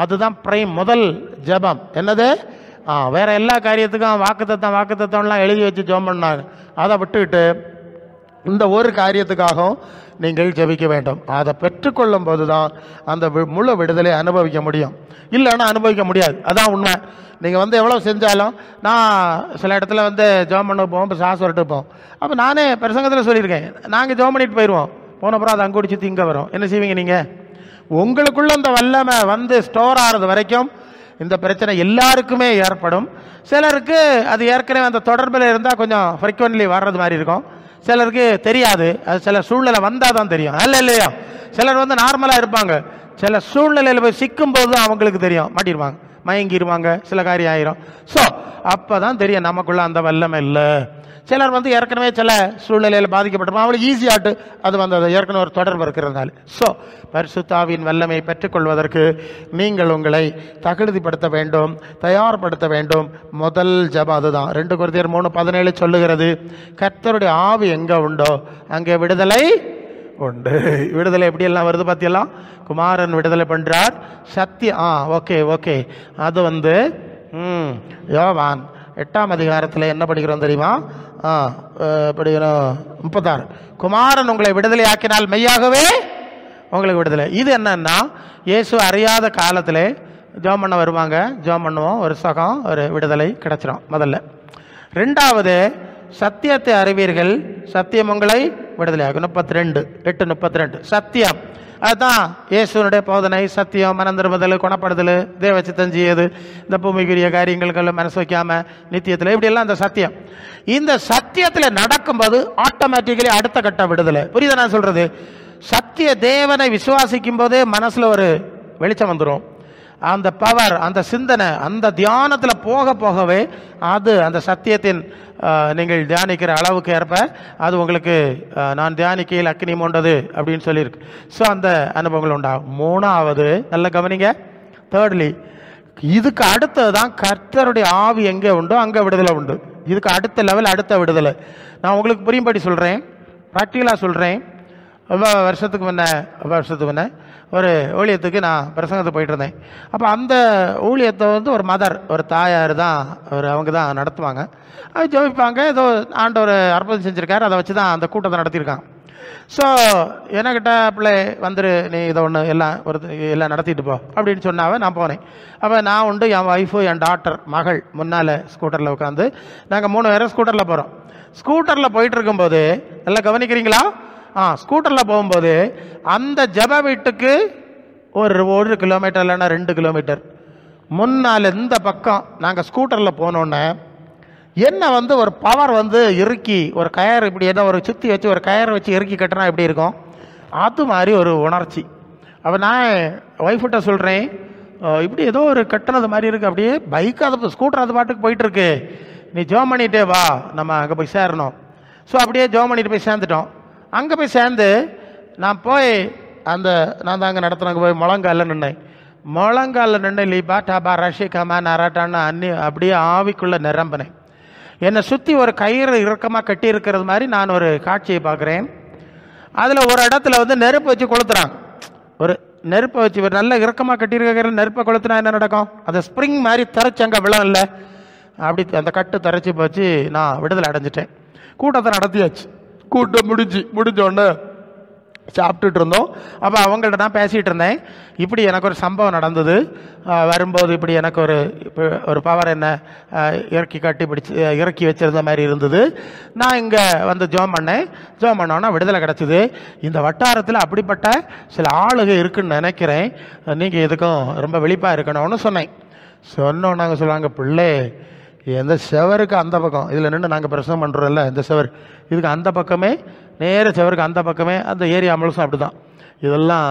அதுதான் முதல் ஜெபம். என்னது? வேற எல்லா காரியத்துக்கும் வாக்குத்தத்தம்லாம் எழுதி வச்சு ஜெபம் பண்ணாங்க. அதை விட்டுக்கிட்டு இந்த ஒரு காரியத்துக்காகவும் நீங்கள் ஜெபிக்க வேண்டும். அதை பெற்றுக்கொள்ளும் போது தான் அந்த முழு விடுதலை அனுபவிக்க முடியும். இல்லைன்னா அனுபவிக்க முடியாது. அதான் உண்மை. நீங்கள் எவ்வளோ செஞ்சாலும், நான் சில இடத்துல ஜெபம் பண்ண போவோம், இப்போ சாஸ் வரட்டு போவோம். அப்போ நானே பிரசங்கத்தில் சொல்லியிருக்கேன், நாங்கள் ஜெபம் பண்ணிட்டு போயிடுவோம், போனப்புறம் அதை அங்கே குடிச்சு திங்க வரும். என்ன செய்வீங்க நீங்கள்? உங்களுக்குள்ள அந்த வல்லமை ஸ்டோர் ஆகிறது வரைக்கும் இந்த பிரச்சனை எல்லாருக்குமே ஏற்படும். சிலருக்கு அது ஏற்கனவே அந்த தொடர்பில் இருந்தால் கொஞ்சம் ஃப்ரீக்வெண்ட்லி வர்றது மாதிரி இருக்கும். சிலருக்கு தெரியாது, அது சில சூழ்நிலை வந்தால் தான் தெரியும். இல்லையா? சிலர் நார்மலாக இருப்பாங்க, சில சூழ்நிலையில் போய் சிக்கும் போது தான் அவங்களுக்கு தெரியும், மாட்டிடுவாங்க, மயங்கிடுவாங்க, சில காரியம் ஆயிரும். ஸோ அப்போ தான் தெரியும் நமக்குள்ள அந்த வல்லமை இல்லை. சிலர் ஏற்கனவே சில சூழ்நிலையில் பாதிக்கப்பட்டிருப்பாங்க, அவங்களுக்கு ஈஸியாட்டு அது அது ஏற்கனவே ஒரு தொடர்பு இருக்கிறதுனால. ஸோ பரிசுத்தாவின் வல்லமை பெற்றுக்கொள்வதற்கு நீங்கள் உங்களை தகுதிப்படுத்த வேண்டும், தயார்படுத்த வேண்டும். முதல் ஜெபம் அதுதான். 2 கொரிந்தியர் 3:17 சொல்லுகிறது, கர்த்தருடைய ஆவி எங்கே உண்டோ அங்கே விடுதலை உண்டு. விடுதலை எப்படியெல்லாம் வருது பார்த்தீங்களா? குமாரன் விடுதலை பண்ணுறார், சத்தியம். ஓகே அது யோவான் 8ஆம் அதிகாரத்தில் என்ன படிக்கிறோம் தெரியுமா? படிக்கிறோம் 36. குமாரன் உங்களை விடுதலை ஆக்கினால் மெய்யாகவே உங்களுக்கு விடுதலை. இது என்னன்னா, இயேசு அறியாத காலத்தில் ஜெபம் பண்ண வருவாங்க, ஜெபம் பண்ணுவோம், ஒரு சுகம், ஒரு விடுதலை கிடைச்சிடும் முதல்ல. 2வது, சத்தியத்தை அறிவீர்கள், சத்தியம் உங்களை விடுதலை ஆகும். 8:32 சத்தியம். அதுதான் இயேசுனுடைய போதனை. சத்தியம், மனம் திரும்புதல், குணப்படுதல், தேவ சித்தம் செய்யுது, இந்த பூமிக்குரிய காரியங்களுக்கு மனசு வைக்காம நித்தியத்தில், இப்படியெல்லாம் அந்த சத்தியம். இந்த சத்தியத்தில் நடக்கும்போது ஆட்டோமேட்டிக்கலி அடுத்த கட்ட விடுதலை. புரியுதா நான் சொல்றது? சத்திய தேவனை விசுவாசிக்கும் போதே மனசுல ஒரு வெளிச்சம் வந்துடும். அந்த பவர், அந்த சிந்தனை, அந்த தியானத்தில் போக போகவே அது அந்த சத்தியத்தின் நீங்கள் தியானிக்கிற அளவுக்கு ஏற்ப அது உங்களுக்கு நான் தியானிக்கையில் அக்னி மூண்டது அப்படின்னு சொல்லியிருக்கு. ஸோ அந்த அனுபவங்கள் உண்டாகும். மூணாவது, நல்ல கவனிங்க, தேர்ட்லி, இதுக்கு அடுத்தது தான் கர்த்தருடைய ஆவி எங்கே உண்டோ அங்கே விடுதலை உண்டு. இதுக்கு அடுத்த லெவல், அடுத்த விடுதலை. நான் உங்களுக்கு புரியும்படி சொல்கிறேன், ப்ராக்டிக்கலாக சொல்கிறேன். வருஷத்துக்கு முன்ன ஒரு ஊழியத்துக்கு நான் பிரசங்கத்தை போயிட்டு இருந்தேன். அப்போ அந்த ஊழியத்தை ஒரு மதர், ஒரு தாயார் தான் அவங்க தான் நடத்துவாங்க. அது ஜெபிப்பாங்க. ஏதோ ஆண்டவர் அற்புதம் செஞ்சுருக்காரு, அதை வச்சு தான் அந்த கூட்டத்தை நடத்தியிருக்காங்க. ஸோ என்கிட்ட பிள்ளை வந்துரு, நீ இதை ஒன்று எல்லாம் நடத்திட்டு போ அப்படின்னு சொன்னாவே நான் போனேன். அப்போ நான் உண்டு, என் ஒய்ஃபு, என் டாட்டர், மகள் முன்னால் ஸ்கூட்டரில் உட்காந்து நாங்கள் 3 பேரும் ஸ்கூட்டரில் போகிறோம். ஸ்கூட்டரில் போயிட்டு இருக்கும்போது, நல்லா கவனிக்கிறீங்களா, ஸ்கூட்டரில் போகும்போது அந்த ஜெப வீட்டுக்கு ஒரு 1 கிலோமீட்டர் இல்லைன்னா 2 கிலோமீட்டர் முன்னால் இந்த பக்கம் நாங்கள் ஸ்கூட்டரில் போனோன்னே என்ன ஒரு பவர் இறுக்கி, ஒரு கயர் இப்படி ஏதோ ஒரு சுற்றி வச்சு ஒரு கயரை வச்சு இறுக்கி கட்டினா எப்படி இருக்கும், அது மாதிரி ஒரு உணர்ச்சி. அப்போ நான் ஒய்ஃப்கிட்ட சொல்கிறேன், இப்படி ஏதோ ஒரு கட்டினது மாதிரி இருக்குது, அப்படியே பைக் அது ஸ்கூட்டர் அது பாட்டுக்கு போயிட்டுருக்கு, நீ ஜோம் பண்ணிகிட்டே வா, நம்ம அங்கே போய் சேரணும். ஸோ அப்படியே ஜோம் பண்ணிட்டு போய் சேர்ந்துட்டோம். அங்கே போய் சேர்ந்து நான் தான் அங்கே நடத்துனாங்க, போய் முழங்காலில் நின்று லீபா டாபா ரஷிகமா நராட்டான்னு அப்படியே ஆவிக்குள்ளே நிரம்பினேன். என்னை சுற்றி ஒரு கயிறு இறுக்கமாக கட்டி இருக்கிறது மாதிரி நான் ஒரு காட்சியை பார்க்குறேன். அதில் ஒரு இடத்துல நெருப்பு வச்சு கொளுத்துறாங்க. ஒரு நெருப்பை வச்சு ஒரு நல்ல இறுக்கமாக கட்டியிருக்கிற நெருப்பை கொளுத்துனா என்ன நடக்கும், அந்த ஸ்ப்ரிங் மாதிரி திறச்சி அங்கே விழம் இல்லை, அப்படி அந்த கட்டு திறச்சி போச்சு. நான் விடுதலை அடைஞ்சிட்டேன். கூட்டத்தை நடத்தியாச்சு. கூட்டம் முடிஞ்சோடனே சாப்பிட்டுட்டு இருந்தோம். அப்போ அவங்கள்ட்ட நான் பேசிகிட்டு இருந்தேன். இப்படி எனக்கு ஒரு சம்பவம் நடந்தது. வரும்போது இப்படி எனக்கு ஒரு பவர் என்ன இறக்கி வச்சிருந்த மாதிரி இருந்தது. நான் இங்கே ஜோம் பண்ணோன்னா விடுதலை கிடச்சிது. இந்த வட்டாரத்தில் அப்படிப்பட்ட சில ஆளுகை இருக்குன்னு நினைக்கிறேன், நீங்கள் எதுக்கும் ரொம்ப வெளிப்பாக இருக்கணும்னு சொன்னோம். நாங்கள் சொல்லுவாங்க, பிள்ளை எந்த செவருக்கு அந்த பக்கம், இதில் நின்று நாங்கள் பிரசவம் பண்ணுறோம்ல, இந்த செவர் இதுக்கு அந்த பக்கமே, நேர செவருக்கு அந்த பக்கமே அந்த ஏரியா முழுசும் அப்படி தான். இதெல்லாம்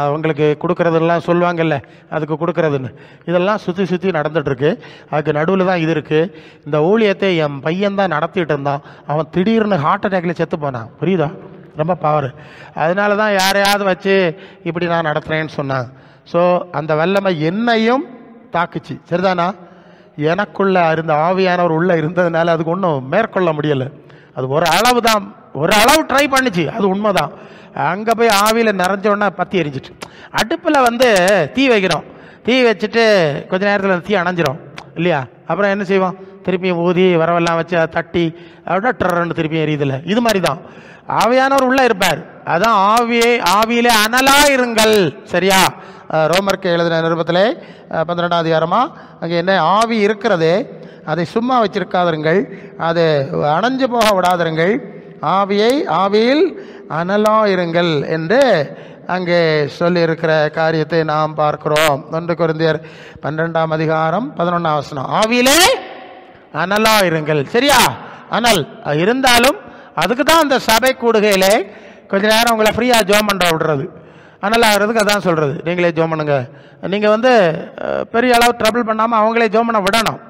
அவங்களுக்கு கொடுக்குறதெல்லாம் சொல்லுவாங்கல்ல, அதுக்கு கொடுக்குறதுன்னு இதெல்லாம் சுற்றி நடந்துகிட்ருக்கு. அதுக்கு நடுவில் தான் இது இருக்குது. இந்த ஊழியத்தை என் பையன்தான் நடத்திட்டு இருந்தான். அவன் திடீர்னு ஹார்ட் அட்டாக்ல செத்து போனான். புரியுதா? ரொம்ப பவர். அதனால தான் யாரையாவது வச்சு இப்படி நான் நடத்துகிறேன்னு சொன்னாங்க. ஸோ அந்த வல்லமை என்னையும் தாக்குச்சு. சரிதானா? எனக்குள்ள இருந்த ஆவியானவர் உள்ளே இருந்ததுனால அதுக்கு ஒன்றும் மேற்கொள்ள முடியலை. அது ஒரு அளவு ட்ரை பண்ணிச்சு, அது உண்மைதான். அங்கே போய் ஆவியில் நிறைஞ்சோன்னா பற்றி எரிஞ்சிட்டு, அடுப்பில் தீ வைக்கிறோம், தீ வச்சுட்டு கொஞ்ச நேரத்தில் தீ அணைஞ்சிரும் இல்லையா? அப்புறம் என்ன செய்வோம், திருப்பியும் ஊதி வரவெல்லாம் வச்சு அதை தட்டி அப்படின்னா டர்ன்னு திருப்பியும் எரியுதில்ல. இது மாதிரி தான் ஆவியானவர் உள்ளே இருப்பார். அதான் ஆவியிலே அனலாக இருங்கள். சரியா? ரோமருக்கு எழுதின நிருபத்திலே 12ஆம் அதிகாரமாக அங்கே என்ன, ஆவி இருக்கிறதே அதை சும்மா வச்சிருக்காதிருங்கள், அதை அணைஞ்சு போக விடாதிருங்கள், ஆவியில் அனலாயிருங்கள் என்று அங்கே சொல்லியிருக்கிற காரியத்தை நாம் பார்க்கிறோம். 1 கொரிந்தியர் 12ஆம் அதிகாரம் 11ஆம் வசனம், ஆவியிலே அனலாயிருங்கள். சரியா? அனல் இருந்தாலும் அதுக்கு தான் அந்த சபை கூடுகையிலே கொஞ்ச நேரம் உங்களை ஃப்ரீயாக ஜோம் பண்ண விடுறது, அனலாகிறதுக்கு அதான் சொல்கிறது. நீங்களே ஜோம் பண்ணுங்க. நீங்கள் பெரிய அளவு ட்ரபிள் பண்ணாமல் அவங்களே ஜோம் பண்ண விடணும்.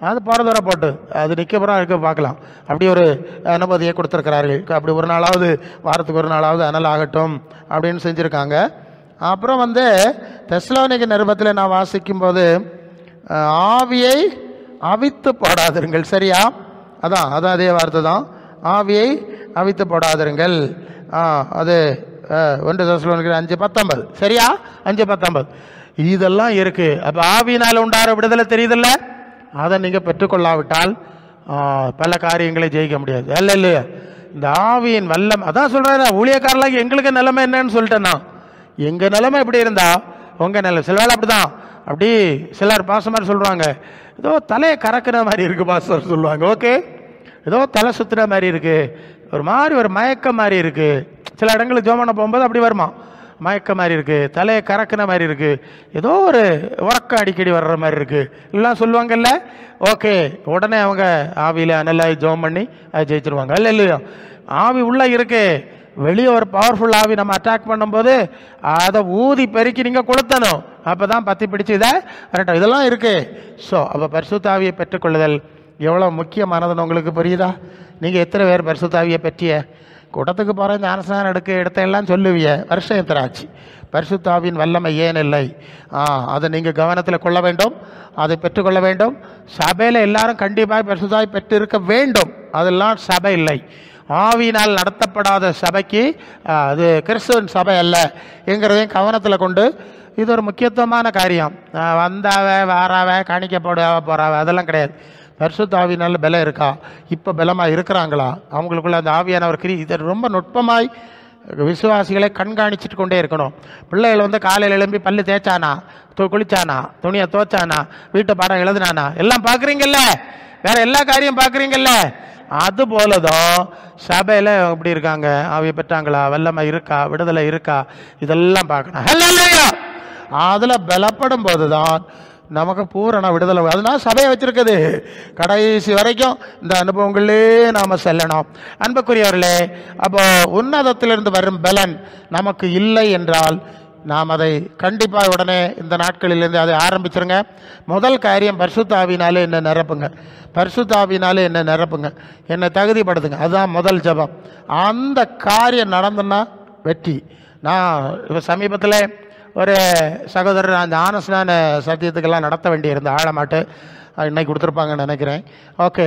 அது போகிற தூரம் போட்டு அது நிற்கப்புறம் இருக்க பார்க்கலாம். அப்படி ஒரு அனுமதியை கொடுத்துருக்கிறார்கள். அப்படி ஒரு நாளாவது, வாரத்துக்கு ஒரு நாளாவது அனல் ஆகட்டும் அப்படின்னு செஞ்சுருக்காங்க. அப்புறம் தெசலோனிக்க நிருபத்தில் நான் வாசிக்கும்போது ஆவியை அவித்து போடாதிருங்கள். சரியா? அதான் அதே வார்த்தை தான், ஆவியை அவித்து போடாதிருங்கள். அது 1 தெசலோனிக்கர் 5:19. சரியா? 5:19 இதெல்லாம் இருக்குது. அப்போ ஆவியினால் உண்டார விடுதலை தெரியுதில்ல, அதை நீங்கள் பெற்றுக்கொள்ளாவிட்டால் பல காரியங்களை ஜெயிக்க முடியாது. இல்லையா? இந்த ஆவியின் வல்லம் அதான் சொல்கிறேன். ஊழியக்காரலாக எங்களுக்கு நிலைமை என்னன்னு சொல்லிட்டேன்னா, எங்கள் நிலைமை எப்படி இருந்தா உங்கள் நிலை சில வேலை அப்படி தான். அப்படி சிலர் பாசமாக சொல்லுவாங்க, ஏதோ தலையை கறக்கிற மாதிரி இருக்குது பாஸ்டர் சொல்லுவாங்க. ஓகே, ஏதோ தலை சுற்றுற மாதிரி இருக்குது, ஒரு மயக்கம் மாதிரி இருக்குது. சில இடங்களுக்கு ஜோம் பண்ண போகும்போது அப்படி வருமா, மயக்க மாதிரி இருக்குது, தலையை கறக்கின மாதிரி இருக்குது, ஏதோ ஒரு உறக்கம் அடிக்கடி வர்ற மாதிரி இருக்குது எல்லாம் சொல்லுவாங்கல்ல. ஓகே, உடனே அவங்க ஆவியில் அனலாகி ஜோம் பண்ணி அதை ஜெயிச்சிருவாங்க. இல்லையா? ஆவி உள்ளே இருக்கு, வெளியே ஒரு பவர்ஃபுல் ஆவி நம்ம அட்டாக் பண்ணும்போது அதை ஊதி பெருக்கி நீங்கள் கொளுத்தணும். அப்போ தான் பற்றி பிடிச்சி இதை வரட்டும். இதெல்லாம் இருக்குது. ஸோ அப்போ பரிசுத்த ஆவியை பெற்றுக்கொள்ளுதல் எவ்வளோ முக்கியமானதுன்னு உங்களுக்கு புரியுதா? நீங்கள் எத்தனை பேர் பரிசுத்த ஆவியை பெற்றிய? கூட்டத்துக்கு போகிற ஞானஸ்நானம் எடுத்தெல்லாம் சொல்லுவிய, வருஷம் எத்தனை ஆச்சு? பரிசுத்த ஆவியின் வல்லமை ஏன் இல்லை? அதை நீங்கள் கவனத்தில் கொள்ள வேண்டும், அதை பெற்றுக்கொள்ள வேண்டும். சபையில் எல்லாரும் கண்டிப்பாக பரிசுத்த ஆவி பெற்று இருக்க வேண்டும். அதெல்லாம் சபை இல்லை. ஆவியினால் நடத்தப்படாத சபைக்கு அது கிறிஸ்துவின் சபை அல்ல என்கிறதையும் கவனத்தில் கொண்டு, இது ஒரு முக்கியத்துவமான காரியம். வந்தாவ வாராவ காணிக்க போறாவ அதெல்லாம் கிடையாது. பரிசுத்த ஆவியினால பலம் இருக்கா? இப்போ பலமாக இருக்கிறாங்களா? அவங்களுக்குள்ள அந்த ஆவியானவர் இதை ரொம்ப நுட்பமாய் விசுவாசிகளை கண்காணிச்சுட்டு கொண்டே இருக்கணும். பிள்ளைகள் காலையில் எழும்பி பல்லு தேய்ச்சானா, குளிச்சானா, துணியை துவைச்சானா, வீட்டை பாடம் எழுதுனானா, எல்லாம் பார்க்குறீங்கல்ல, வேற எல்லா காரியம் பார்க்குறீங்கல்ல. அது போலதான் சபையில் எப்படி இருக்காங்க, ஆவியை பெற்றாங்களா, வல்லமை இருக்கா, விடுதலை இருக்கா, இதெல்லாம் பார்க்கணும். அதில் பலப்படும் போதுதான் நமக்கு பூரண விடுதலை. அதனால சபையை வச்சிருக்குது. கடைசி வரைக்கும் இந்த அனுபவங்களே நாம் செல்லணும். அன்புக்குரியவர்களே, அப்போ உன்னதத்திலிருந்து வரும் பலன் நமக்கு இல்லை என்றால் நாம் அதை கண்டிப்பாக உடனே இந்த நாட்களிலிருந்து அதை ஆரம்பிச்சிருங்க. முதல் காரியம், பரிசுத்த ஆவியினாலே என்ன நிரப்புங்க, பரிசுத்த ஆவியினாலே என்ன நிரப்புங்க, என்னை தகுதிப்படுத்துங்க. அதுதான் முதல் ஜெபம். அந்த காரியம் நடந்துன்னா வெற்றி. நான் இப்போ சமீபத்தில் ஒரு சகோதரர் அந்த ஞானஸ்நான சத்தியத்துக்கெல்லாம் நடத்த வேண்டியிருந்த ஆழமாட்டு இன்னைக்கு கொடுத்துருப்பாங்கன்னு நினைக்கிறேன். ஓகே,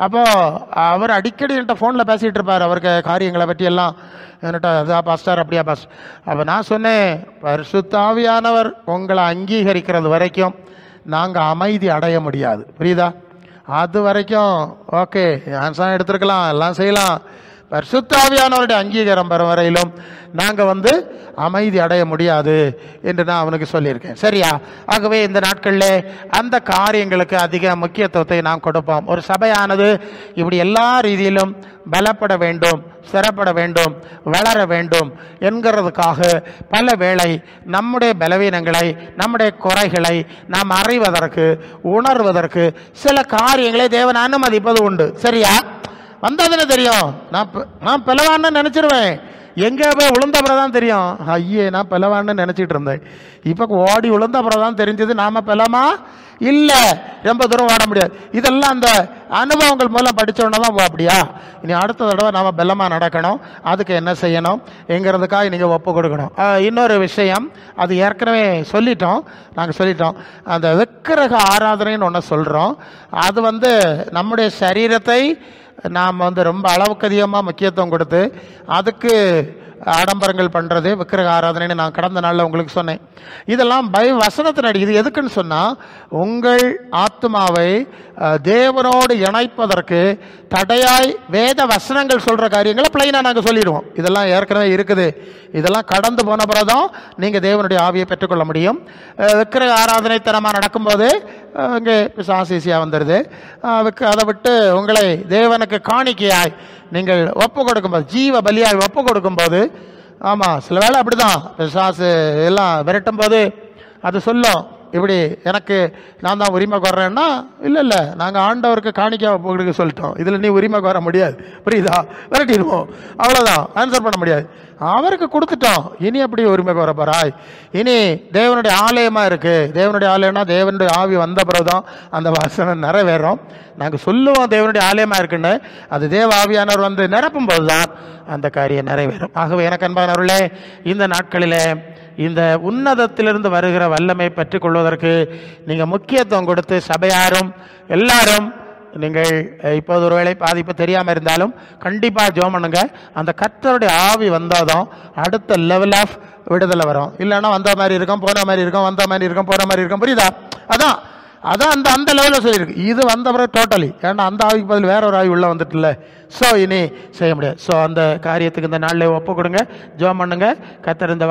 அப்போது அவர் அடிக்கடி என்கிட்ட ஃபோனில் பேசிகிட்டு இருப்பார், அவருக்கு காரியங்களை பற்றி எல்லாம் என்கிட்ட. அதான் பாஸ்டர், அப்படியா பாஸ்டர். அப்போ நான் சொன்னேன், பரிசுத்த ஆவியானவர் உங்களை அங்கீகரிக்கிறது வரைக்கும் நாங்கள் அமைதி அடைய முடியாது. புரியுதா? அது வரைக்கும் ஓகே ஞானஸ்நானம் எடுத்துருக்கலாம், எல்லாம் செய்யலாம். பரிசுத்த ஆவியானவருடைய அங்கீகாரம் பெறும் வரையிலும் நாங்கள் அமைதி அடைய முடியாது என்று நான் அவனுக்கு சொல்லியிருக்கேன். சரியா? ஆகவே இந்த நாட்களில் அந்த காரியங்களுக்கு அதிக முக்கியத்துவத்தை நாம் கொடுப்போம். ஒரு சபையானது இப்படி எல்லா ரீதியிலும் பலப்பட வேண்டும், சிறப்பட வேண்டும், வளர வேண்டும் என்கிறதுக்காக பல வேளை நம்முடைய பலவீனங்களை, நம்முடைய குறைகளை நாம் அறிவதற்கு, உணர்வதற்கு சில காரியங்களை தேவன் அனுமதிப்பது உண்டு. சரியா? வந்ததுன்னு தெரியும், நான் பிளவான்னு நினச்சிருவேன். எங்கே போய் விழுந்த அப்புறம் தான் தெரியும், ஐயே நான் பிளவான்னு நினச்சிட்டு இருந்தேன். இப்போ ஓடி விழுந்த அப்புறம் தான் தெரிஞ்சது நாம் பிளமா இல்லை, ரொம்ப தூரம் ஓட முடியாது. இதெல்லாம் அந்த அனுபவங்கள் மூலம் படித்தோன்னா தான் அப்படியா, இனி அடுத்த தடவை நாம் பலமாக நடக்கணும், அதுக்கு என்ன செய்யணும் என்கிறதுக்காக நீங்கள் ஒப்பு கொடுக்கணும். இன்னொரு விஷயம், அது ஏற்கனவே நாங்கள் சொல்லிட்டோம். அந்த விக்கிரக ஆராதனைன்னு ஒன்று சொல்கிறோம். அது நம்முடைய சரீரத்தை நாம் ரொம்ப அளவுக்கு அதிகமாக முக்கியத்துவம் கொடுத்து அதுக்கு ஆடம்பரங்கள் பண்ணுறது விக்கிரக ஆராதனைன்னு நான் கடந்த நாளில் உங்களுக்கு சொன்னேன். இதெல்லாம் வசனத்தின் அடி. இது எதுக்குன்னு சொன்னால், உங்கள் ஆத்மாவை தேவனோடு இணைப்பதற்கு தடையாய் வேத வசனங்கள் சொல்கிற காரியங்களை பிளைனாக நாங்கள் சொல்லிடுவோம். இதெல்லாம் ஏற்கனவே இருக்குது. இதெல்லாம் கடந்து போன பிறகுதான் நீங்கள் தேவனுடைய ஆவியை பெற்றுக்கொள்ள முடியும். விக்கிரக ஆராதனைத்தனமாக நடக்கும்போது இங்கே பிசாசியாக வந்துடுது. அதை விட்டு உங்களை தேவனுக்கு காணிக்கையாய் நீங்கள் ஒப்பு கொடுக்கும்போது, ஜீவ பலியாய் ஒப்பு கொடுக்கும்போது, ஆமாம் சில வேளை அப்படி தான் பிசாசு எல்லாம் விரட்டும் போது அது சொல்லும், இப்படி எனக்கு நான் தான் உரிமை கோர்றேன்னா, இல்லை நாங்கள் ஆண்டவருக்கு காணிக்கை ஒப்பு கொடுக்க சொல்லிட்டோம், இதில் நீ உரிமை கோர முடியாது. புரியுதா? விரட்டிடுவோம், அவ்வளோதான், ஆன்சர் பண்ண முடியாது. அவருக்கு கொடுத்துட்டோம், இனி எப்படி உரிமை கோர போகிறாய்? இனி தேவனுடைய ஆலயமாக இருக்குது. தேவனுடைய ஆலயம்னா தேவனுடைய ஆவி வந்த பிறகுதான் அந்த வசனம் நிறைவேறும். நாங்கள் சொல்லுவோம் தேவனுடைய ஆலயமாக இருக்குன்னு, அது தேவ ஆவியானவர் நிரப்பும் போது தான் அந்த காரியம் நிறைவேறும். ஆகவே எனக்கு அன்பானவர்களே, இந்த நாட்களில் இந்த உன்னதத்திலிருந்து வருகிற வல்லமை பெற்றுக்கொள்வதற்கு நீங்கள் முக்கியத்துவம் கொடுத்து சபையாரும் எல்லாரும் நீங்கள் இப்போது ஒருவேளை பாதிப்பு தெரியாமல் இருந்தாலும் கண்டிப்பாக ஜெபம் பண்ணுங்க. அந்த கர்த்தருடைய ஆவி வந்தாதான் அடுத்த லெவல் ஆஃப் விடுதலை வரும். இல்லைன்னா வந்த மாதிரி இருக்கும், போன மாதிரி இருக்கும், வந்த மாதிரி இருக்கும், போன மாதிரி இருக்கும். புரியுதா? அதான் அந்த லெவலில் சொல்லியிருக்கு. இது வந்த பிறகு டோட்டலி, ஏன்னா அந்த ஆவிக்கு பதில் வேற ஒரு ஆவி உள்ளே வந்துட்டுல. ஸோ இனி செய்ய முடியாது. ஸோ அந்த காரியத்துக்கு இந்த நாளில் ஒப்பு கொடுங்க, ஜெபம் பண்ணுங்க. கர்த்தர் இந்த